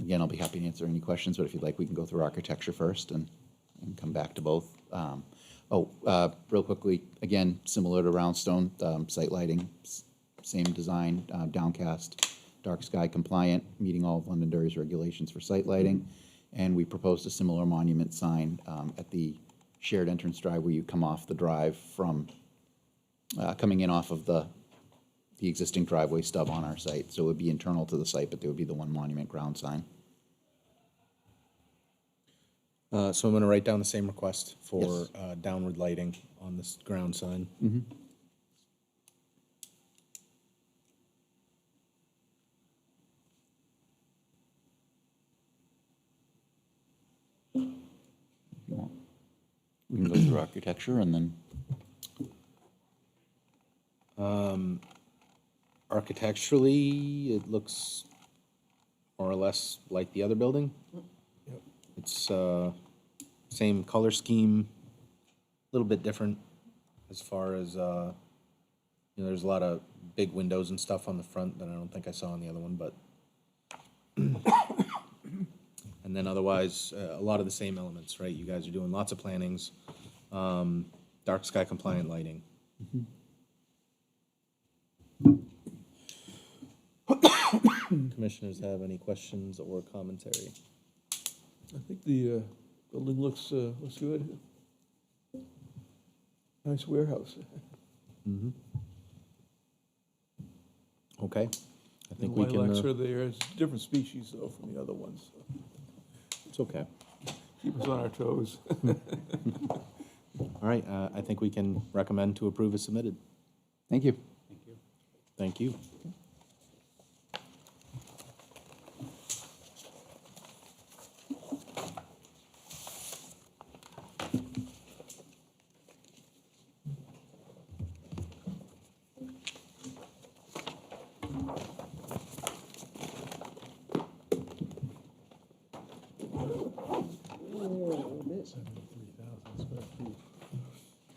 Again, I'll be happy to answer any questions, but if you'd like, we can go through architecture first and come back to both. Real quickly, again, similar to Roundstone, site lighting, same design, downcast, dark sky compliant, meeting all of Londonderry's regulations for site lighting. And we proposed a similar monument sign at the shared entrance drive where you come off the drive from, coming in off of the existing driveway stub on our site. So it would be internal to the site, but there would be the one monument ground sign. So I'm going to write down the same request for downward lighting on this ground sign. Mm-hmm. If you want, we can go through architecture and then. Architecturally, it looks more or less like the other building. Yep. It's same color scheme, a little bit different as far as, there's a lot of big windows and stuff on the front that I don't think I saw on the other one, but. And then otherwise, a lot of the same elements, right? You guys are doing lots of plantings, dark sky compliant lighting. Mm-hmm. Commissioners have any questions or commentary? I think the building looks good. Nice warehouse. Mm-hmm. Okay. I think The we can, lilacs are there. It's different species, though, from the other ones. So it's okay. keep us on our toes. All right, I think we can recommend to approve as submitted. Thank you. Thank you.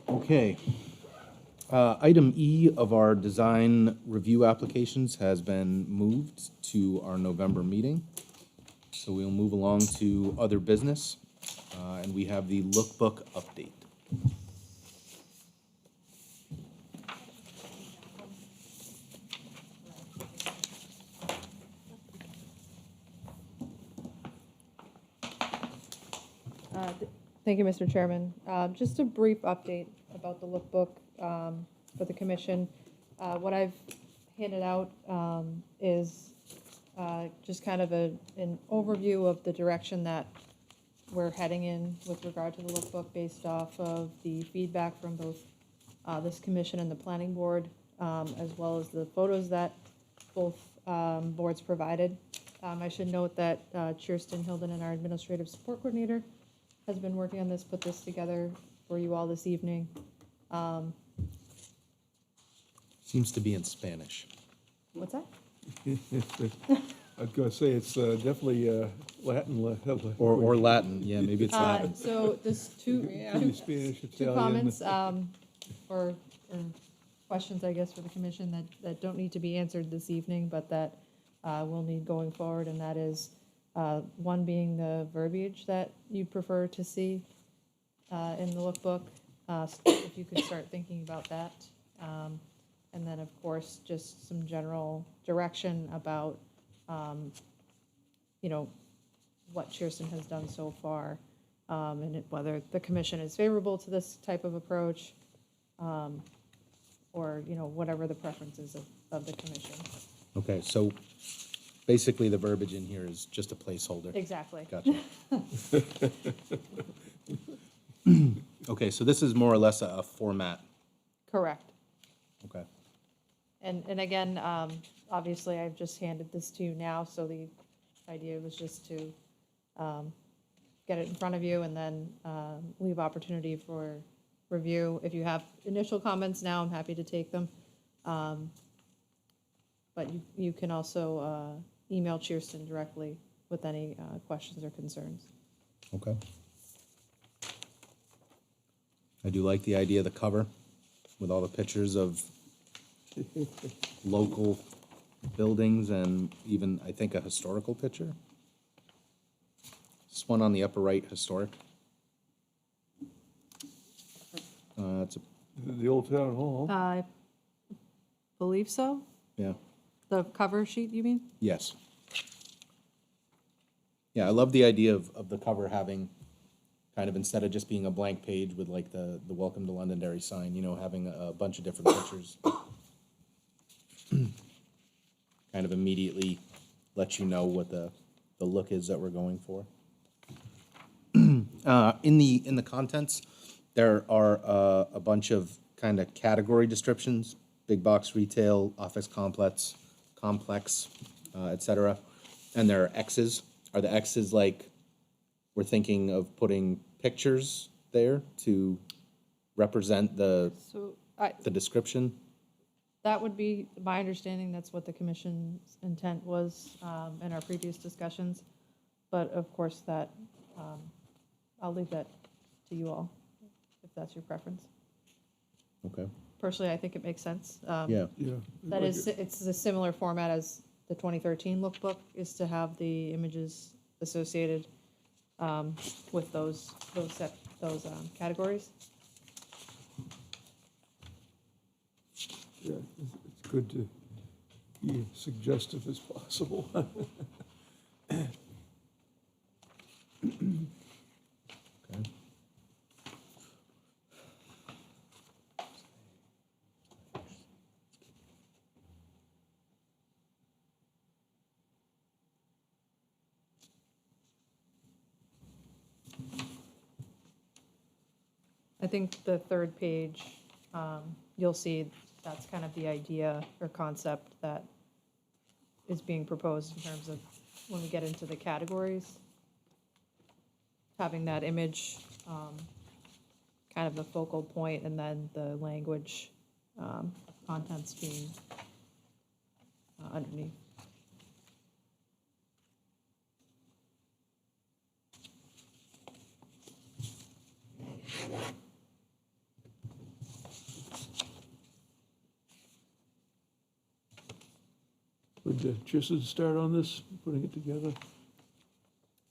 Okay. Item E of our design review applications has been moved to our November meeting. So we'll move along to other business, and we have the lookbook update. Thank you, Mr. Chairman. Just a brief update about the lookbook for the commission. What I've handed out is just kind of an overview of the direction that we're heading in with regard to the lookbook based off of the feedback from both this commission and the planning board, as well as the photos that both boards provided. I should note that Kirsten Hilden and our administrative support coordinator has been working on this, put this together for you all this evening. Seems to be in Spanish. What's that? I was gonna say, it's definitely Latin. Or Latin, yeah, maybe it's Latin. So there's two Spanish, two Italian. comments, or questions, I guess, for the commission that don't need to be answered this evening, but that we'll need going forward, and that is, one being the verbiage that you prefer to see in the lookbook, if you could start thinking about that. And then, of course, just some general direction about, you know, what Cheerston has done so far, and whether the commission is favorable to this type of approach, or, you know, whatever the preferences of the commission. Okay, so basically the verbiage in here is just a placeholder. Exactly. Gotcha. Okay, so this is more or less a format. Correct. Okay. And again, obviously, I've just handed this to you now, so the idea was just to get it in front of you and then leave opportunity for review. If you have initial comments now, I'm happy to take them. But you can also email Cheerston directly with any questions or concerns. Okay. I do like the idea of the cover with all the pictures of local buildings and even, I think, a historical picture. This one on the upper right, historic. It's a, The old town hall. I believe so. yeah, The cover sheet, you mean? yes. Yeah, I love the idea of the cover having kind of, instead of just being a blank page with like the Welcome to Londonderry sign, you know, having a bunch of different pictures. Kind of immediately lets you know what the look is that we're going for. In the contents, there are a bunch of kind of category descriptions: big box retail, office complex, et cetera. And there are X's. Are the X's like, we're thinking of putting pictures there to represent the So description? that would be my understanding. That's what the commission's intent was in our previous discussions. But of course, that I'll leave that to you all, if that's your preference. Okay. Personally, I think it makes sense. Yeah. Yeah. That is, it's a similar format as the 2013 lookbook, is to have the images associated with those categories. Yeah, it's good to be suggestive as possible. Okay. I think the third page, you'll see that's kind of the idea or concept that is being proposed in terms of when we get into the categories. Having that image kind of the focal point, and then the language contents being underneath. Would Cheerston start on this, putting it together?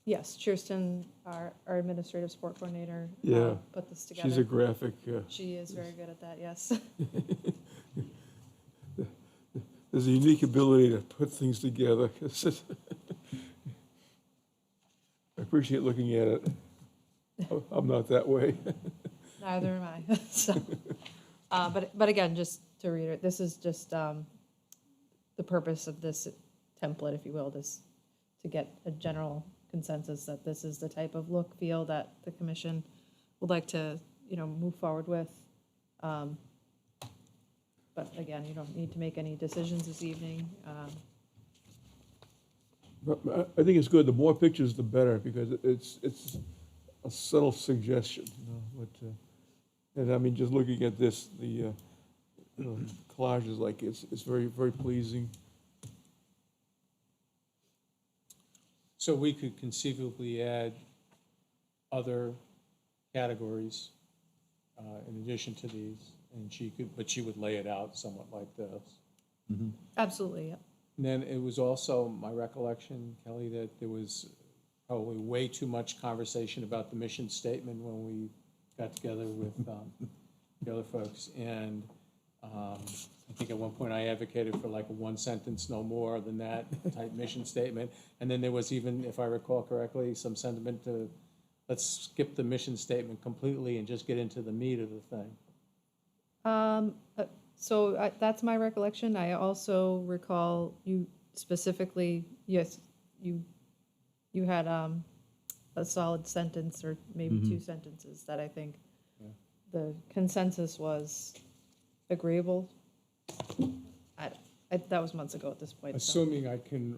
Yes, Cheerston, our administrative support coordinator, Yeah. put this together. She's a graphic. She is very good at that, yes. There's a unique ability to put things together. I appreciate looking at it. I'm not that way. Neither am I. So, but again, just to reiterate, this is just the purpose of this template, if you will, is to get a general consensus that this is the type of look, feel that the commission would like to, move forward with. But again, you don't need to make any decisions this evening. But I think it's good. The more pictures, the better, because it's a subtle suggestion, and I mean, just looking at this, the collage is like, it's very, very pleasing. So we could conceivably add other categories in addition to these, and she would lay it out somewhat like this. Absolutely, yeah. And then it was also my recollection, Kelly, that there was probably way too much conversation about the mission statement when we got together with the other folks. And I think at one point I advocated for like a one sentence, no more than that type mission statement. And then there was even, if I recall correctly, some sentiment to, let's skip the mission statement completely and just get into the meat of the thing. That's my recollection. I also recall you specifically, yes, you had a solid sentence or maybe two sentences that I think the consensus was agreeable. That was months ago at this point. so. Assuming I can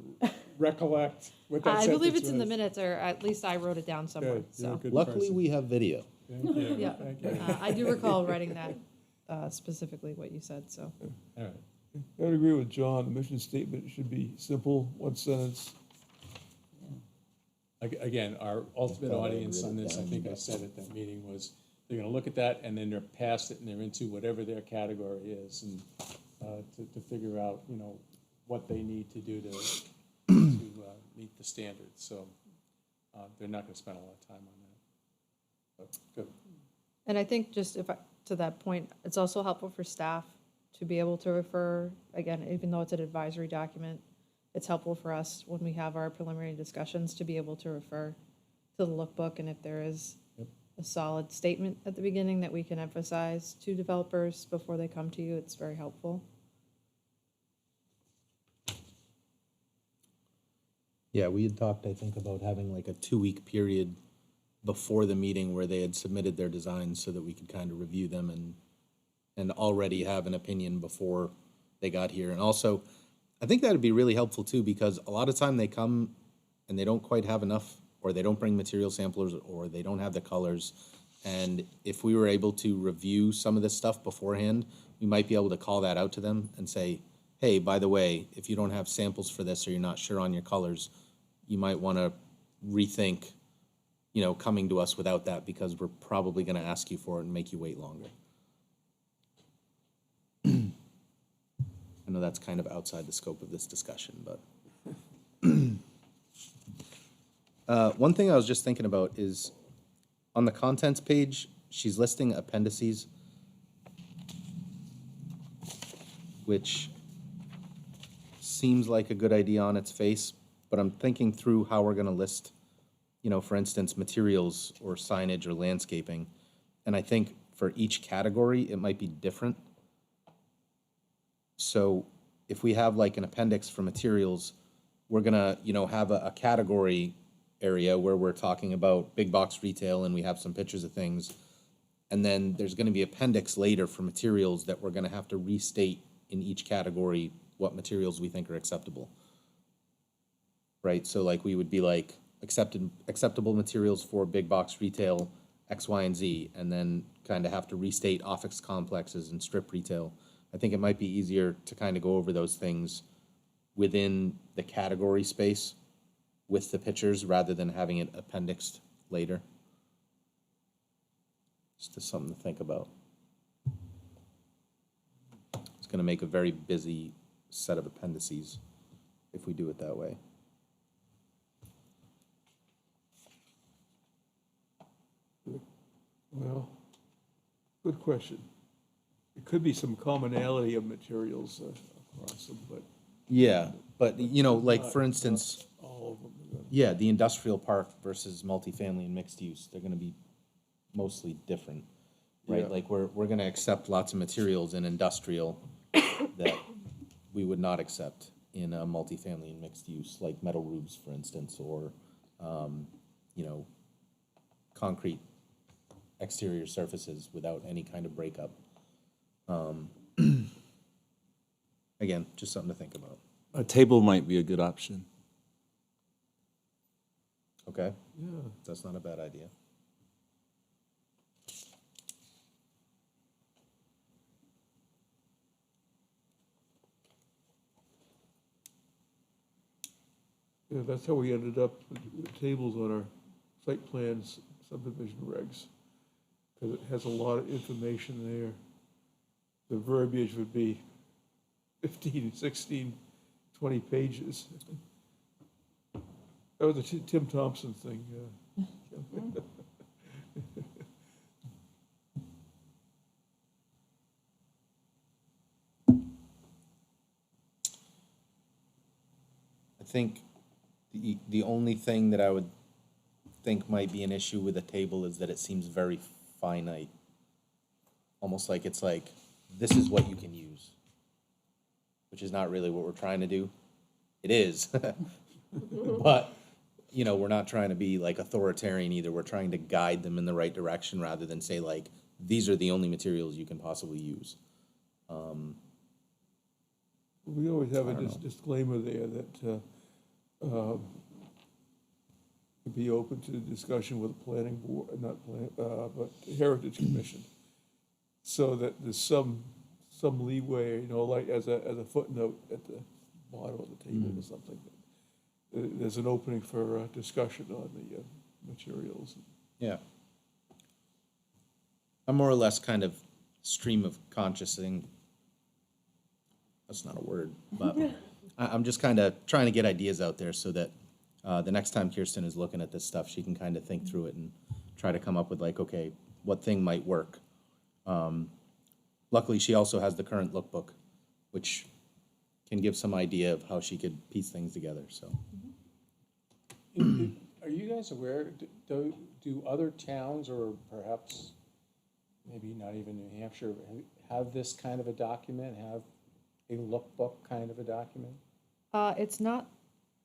recollect what that I sentence believe it's in the was. minutes, or at least I wrote it down somewhere, Good, you're a so. good Luckily, person. we have video. Thank you, Yeah, thank you. I do recall writing that, specifically what you said, so. All right. I would agree with John. The mission statement should be simple, one sentence. Again, our ultimate audience on this, I think I said at that meeting, was they're gonna look at that and then they're past it and they're into whatever their category is and to figure out, you know, what they need to do to meet the standards. So they're not gonna spend a lot of time on that. But good. And I think just to that point, it's also helpful for staff to be able to refer, again, even though it's an advisory document, it's helpful for us when we have our preliminary discussions to be able to refer to the lookbook, and if there is a solid statement at the beginning that we can emphasize to developers before they come to you, it's very helpful. Yeah, we had talked, I think, about having like a 2-week period before the meeting where they had submitted their designs so that we could kind of review them and already have an opinion before they got here. And also, I think that would be really helpful too, because a lot of time they come and they don't quite have enough, or they don't bring material samplers, or they don't have the colors. And if we were able to review some of this stuff beforehand, we might be able to call that out to them and say, hey, by the way, if you don't have samples for this or you're not sure on your colors, you might want to rethink, you know, coming to us without that, because we're probably going to ask you for it and make you wait longer. I know that's kind of outside the scope of this discussion, but. One thing I was just thinking about is, on the contents page, she's listing appendices, which seems like a good idea on its face, but I'm thinking through how we're gonna list, you know, for instance, materials or signage or landscaping. And I think for each category, it might be different. So if we have like an appendix for materials, we're gonna, you know, have a category area where we're talking about big box retail and we have some pictures of things. And then there's gonna be appendix later for materials that we're gonna have to restate in each category what materials we think are acceptable. Right, so like we would be like acceptable materials for big box retail, X, Y, and Z, and then kind of have to restate office complexes and strip retail. I think it might be easier to kind of go over those things within the category space with the pictures rather than having it appendixed later. Just something to think about. It's going to make a very busy set of appendices if we do it that way. Well, good question. It could be some commonality of materials across them, but Yeah, but you know, like for instance, all of them. yeah, the industrial park versus multifamily and mixed use, they're gonna be mostly different, right? Yeah. Like we're gonna accept lots of materials in industrial that we would not accept in a multifamily and mixed use, like metal roofs, for instance, or, you know, concrete exterior surfaces without any kind of breakup. Again, just something to think about. A table might be a good option. Okay? Yeah. That's not a bad idea. Yeah, that's how we ended up with tables on our site plans subdivision regs, because it has a lot of information there. The verbiage would be 15, 16, 20 pages. That was a Tim Thompson thing, yeah. I think the only thing that I would think might be an issue with a table is that it seems very finite. Almost like it's like, this is what you can use, which is not really what we're trying to do. It is, but, you know, we're not trying to be like authoritarian either. We're trying to guide them in the right direction rather than say like, these are the only materials you can possibly use. We always have a disclaimer there that could be open to discussion with the planning board, but Heritage Commission, so that there's some leeway, you know, like as a footnote at the bottom of the table or something. There's an opening for discussion on the materials. Yeah. I'm more or less kind of stream of consciousing. That's not a word, but I'm just kind of trying to get ideas out there so that the next time Kirsten is looking at this stuff, she can kind of think through it and try to come up with like, okay, what thing might work. Luckily, she also has the current lookbook, which can give some idea of how she could piece things together, so. Are you guys aware, do other towns, or perhaps maybe not even New Hampshire, have this kind of a document, have a lookbook kind of a document? It's not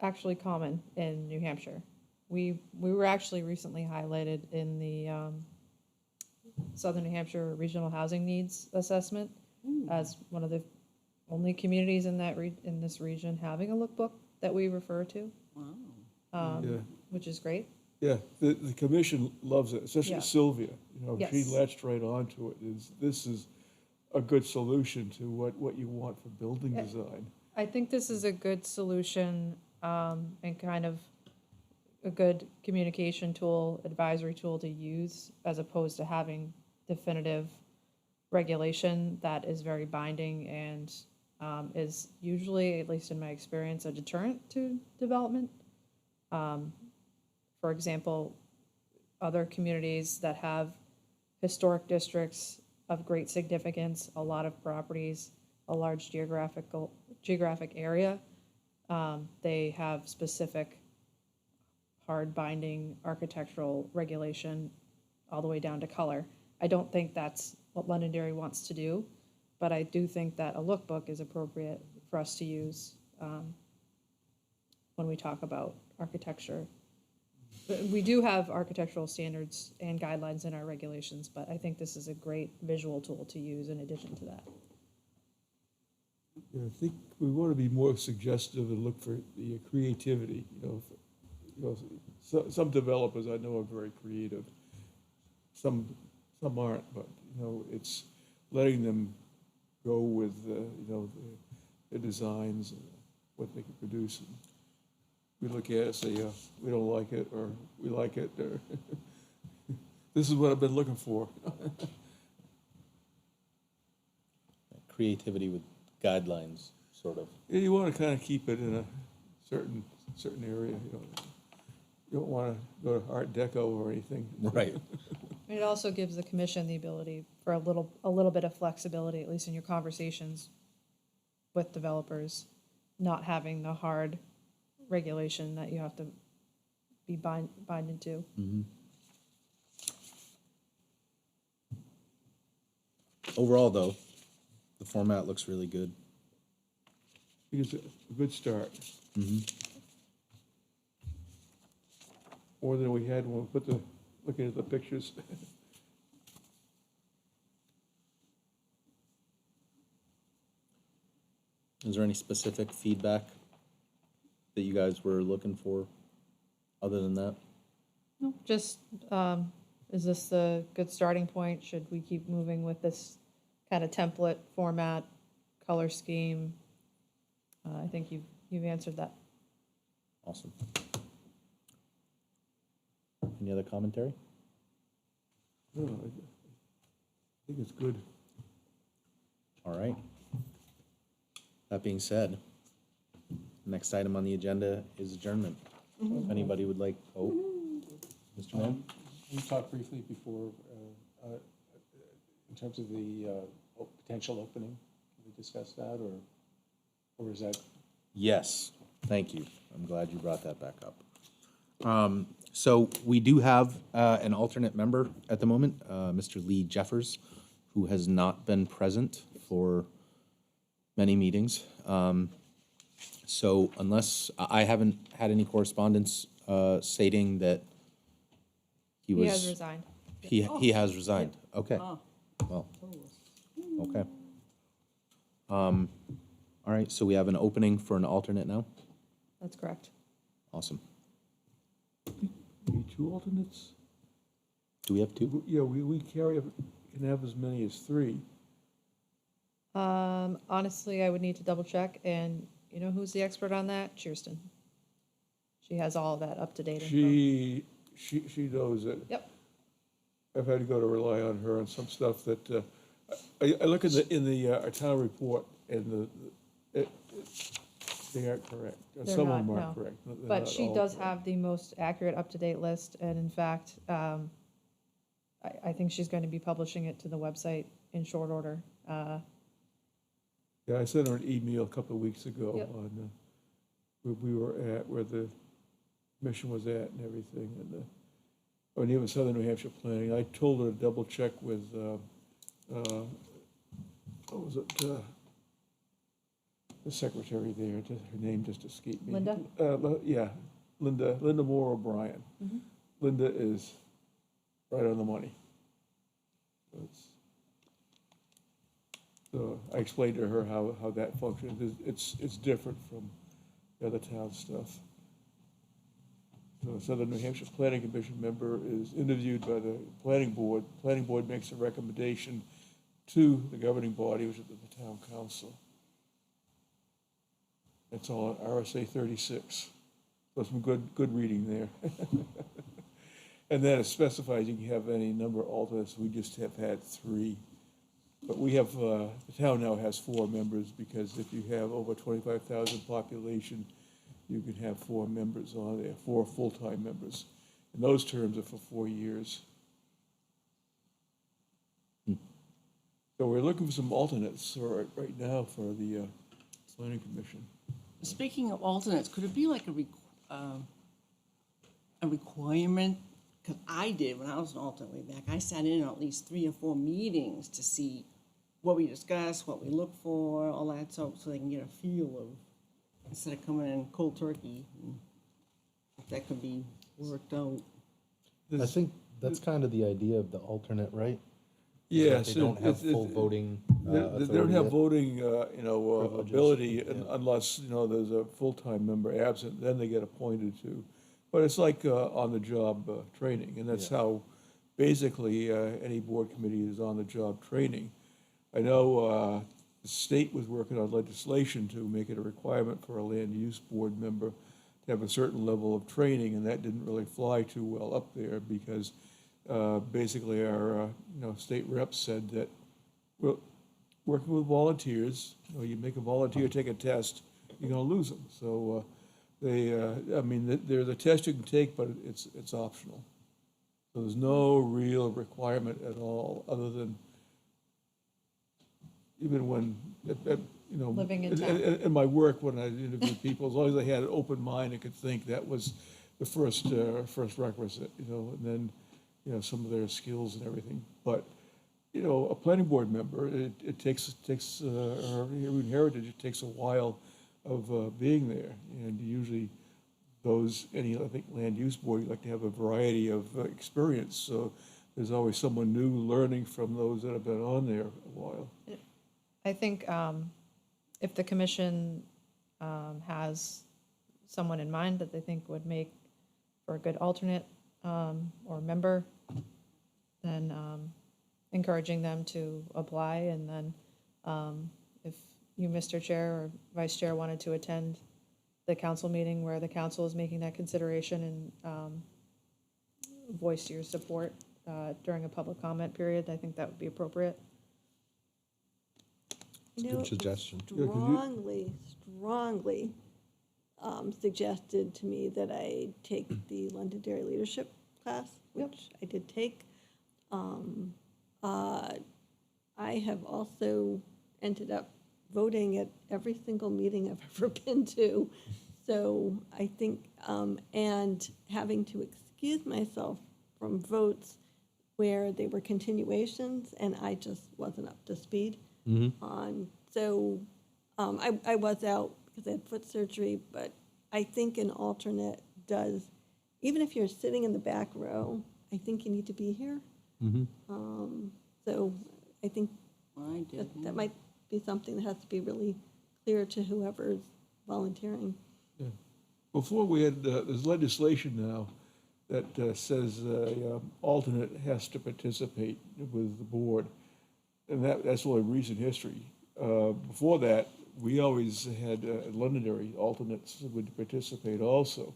actually common in New Hampshire. We were actually recently highlighted in the Southern New Hampshire Regional Housing Needs Assessment as one of the only communities in that in this region having a lookbook that we refer to. Wow. Yeah. Which is great. Yeah, the commission loves it, especially Yeah. Sylvia. You know, she Yes. latched right onto it. This is a good solution to what you want for building design. I think this is a good solution and kind of a good communication tool, advisory tool to use, as opposed to having definitive regulation that is very binding and is usually, at least in my experience, a deterrent to development. For example, other communities that have historic districts of great significance, a lot of properties, a large geographic area, they have specific hard binding architectural regulation all the way down to color. I don't think that's what Londonderry wants to do, but I do think that a lookbook is appropriate for us to use when we talk about architecture. We do have architectural standards and guidelines in our regulations, but I think this is a great visual tool to use in addition to that. Yeah, I think we want to be more suggestive and look for the creativity. You know, some developers I know are very creative. Some aren't, but you know, it's letting them go with you know, the designs and what they can produce. And we look at it and say, we don't like it, or we like it, or this is what I've been looking for. Creativity with guidelines, sort of. Yeah, you want to kind of keep it in a certain area. You don't want to go to Art Deco or anything. Right. It also gives the commission the ability for a little bit of flexibility, at least in your conversations with developers, not having the hard regulation that you have to be binded to. Mm-hmm. Overall, though, the format looks really good. I think it's a good start. Mm-hmm. More than we had when we looking at the pictures. Is there any specific feedback that you guys were looking for, other than that? No, just, is this the good starting point? Should we keep moving with this kind of template format, color scheme? I think you've answered that. Awesome. Any other commentary? No, I think it's good. All right. That being said, next item on the agenda is adjournment. If anybody would like, Mr. Mann? We talked briefly before, in terms of the potential opening. Can we discuss that, or is that? Yes, thank you. I'm glad you brought that back up. So we do have an alternate member at the moment, Mr. Lee Jeffers, who has not been present for many meetings. So unless, I haven't had any correspondence stating that he was. He has resigned. He has resigned, okay. Well, okay. All right, so we have an opening for an alternate now? That's correct. Awesome. Need two alternates? Do we have two? Yeah, we can have as many as three. Honestly, I would need to double check, and you know who's the expert on that? Kirsten. She has all of that up to date info. She knows it. Yep. I've had to go to rely on her on some stuff that, I look in our town report, and they aren't correct. They're Some not, of them aren't no. correct. They're But not she all does correct. have the most accurate, up-to-date list, and in fact, I think she's going to be publishing it to the website in short order. Yeah, I sent her an email a couple of weeks ago Yep. on where we were at, where the mission was at and everything, and even Southern New Hampshire Planning. I told her to double check with, what was it, the secretary there, her name just escaped me. Linda? Yeah, Linda Moore O'Brien. Mhm. Linda is right on the money. So I explained to her how that functions. It's different from the other town stuff. So a Southern New Hampshire Planning Commission member is interviewed by the planning board. Planning board makes a recommendation to the governing body, which is the town council. That's all RSA 36. So some good reading there. And then it specifies you can have any number of alternates. We just have had 3. But we have, the town now has 4 members, because if you have over 25,000 population, you can have 4 members on there, 4 full-time members. And those terms are for 4 years. So we're looking for some alternates right now for the planning commission. Speaking of alternates, could it be like a requirement? Because I did, when I was an alternate way back, I sat in on at least 3 or 4 meetings to see what we discussed, what we look for, all that, so they can get a feel of, instead of coming in cold turkey, if that could be worked out. I think that's kind of the idea of the alternate, right? Yes. They don't have full voting authority. They don't have yet. voting, Privileges, ability yeah. unless, there's a full-time member absent, then they get appointed to. But it's like on-the-job training, and that's how basically any board committee is on-the-job training. I know the state was working on legislation to make it a requirement for a land use board member to have a certain level of training, and that didn't really fly too well up there, because basically our state rep said that, well, working with volunteers, you make a volunteer take a test, you're gonna lose them. So there's a test you can take, but it's optional. So there's no real requirement at all, other than even when, Living in town. in my work, when I interviewed people, as long as they had an open mind and could think, that was the first requisite, and then, some of their skills and everything. But, a planning board member, it takes or even heritage, it takes a while of being there. And usually I think land use board, you like to have a variety of experience. So there's always someone new learning from those that have been on there a while. I think if the commission has someone in mind that they think would make for a good alternate or member, then encouraging them to apply, and then if you, Mr. Chair or Vice Chair, wanted to attend the council meeting where the council is making that consideration and voice your support during a public comment period. I think that would be appropriate. It's a good suggestion. Strongly suggested to me that I take the Londonderry Leadership class, which I did take. I have also ended up voting at every single meeting I've ever been to. So I think, and having to excuse myself from votes where they were continuations and I just wasn't up to speed on. So I was out because I had foot surgery, but I think an alternate does, even if you're sitting in the back row, I think you need to be here. So I think that might be something that has to be really clear to whoever's volunteering. Yeah. Before we had, there's legislation now that says alternate has to participate with the board, and that's only recent history. Before that, we always had Londonderry alternates would participate also.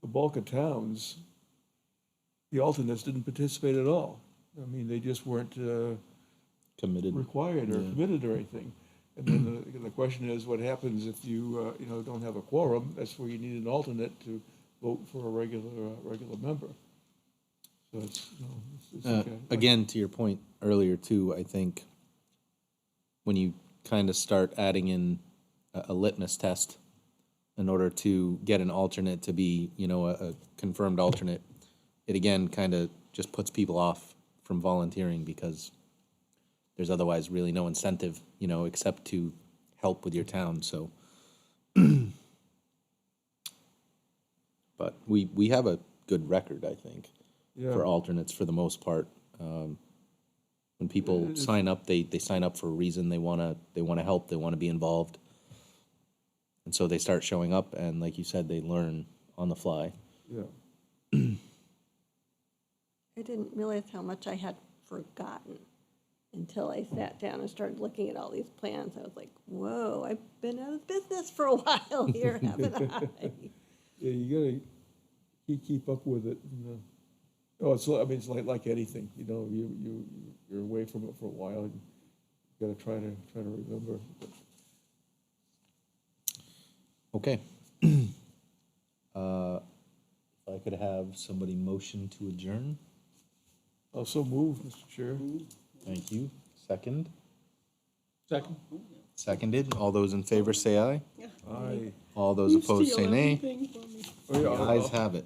The bulk of towns, the alternates didn't participate at all. I mean, they just weren't Committed. required or committed or anything. And then the question is, what happens if you don't have a quorum? That's where you need an alternate to vote for a regular member. So it's okay. Again, to your point earlier too, I think when you kind of start adding in a litmus test in order to get an alternate to be, a confirmed alternate, it again kind of just puts people off from volunteering because there's otherwise really no incentive, except to help with your town, so. But we have a good record, I think, Yeah. for alternates for the most part. When people sign up, they sign up for a reason. They wanna help, they wanna be involved. And so they start showing up, and like you said, they learn on the fly. Yeah. I didn't realize how much I had forgotten until I sat down and started looking at all these plans. I was like, whoa, I've been out of business for a while here, haven't I? Yeah, you gotta keep up with it. Oh, it's like anything. You're away from it for a while. And you gotta try to remember. Okay. If I could have somebody motion to adjourn? Also move, Mr. Chair. Thank you. Second? Second? Seconded. All those in favor say aye. Aye. All those opposed say nay. Oh, yeah, The ayes have it.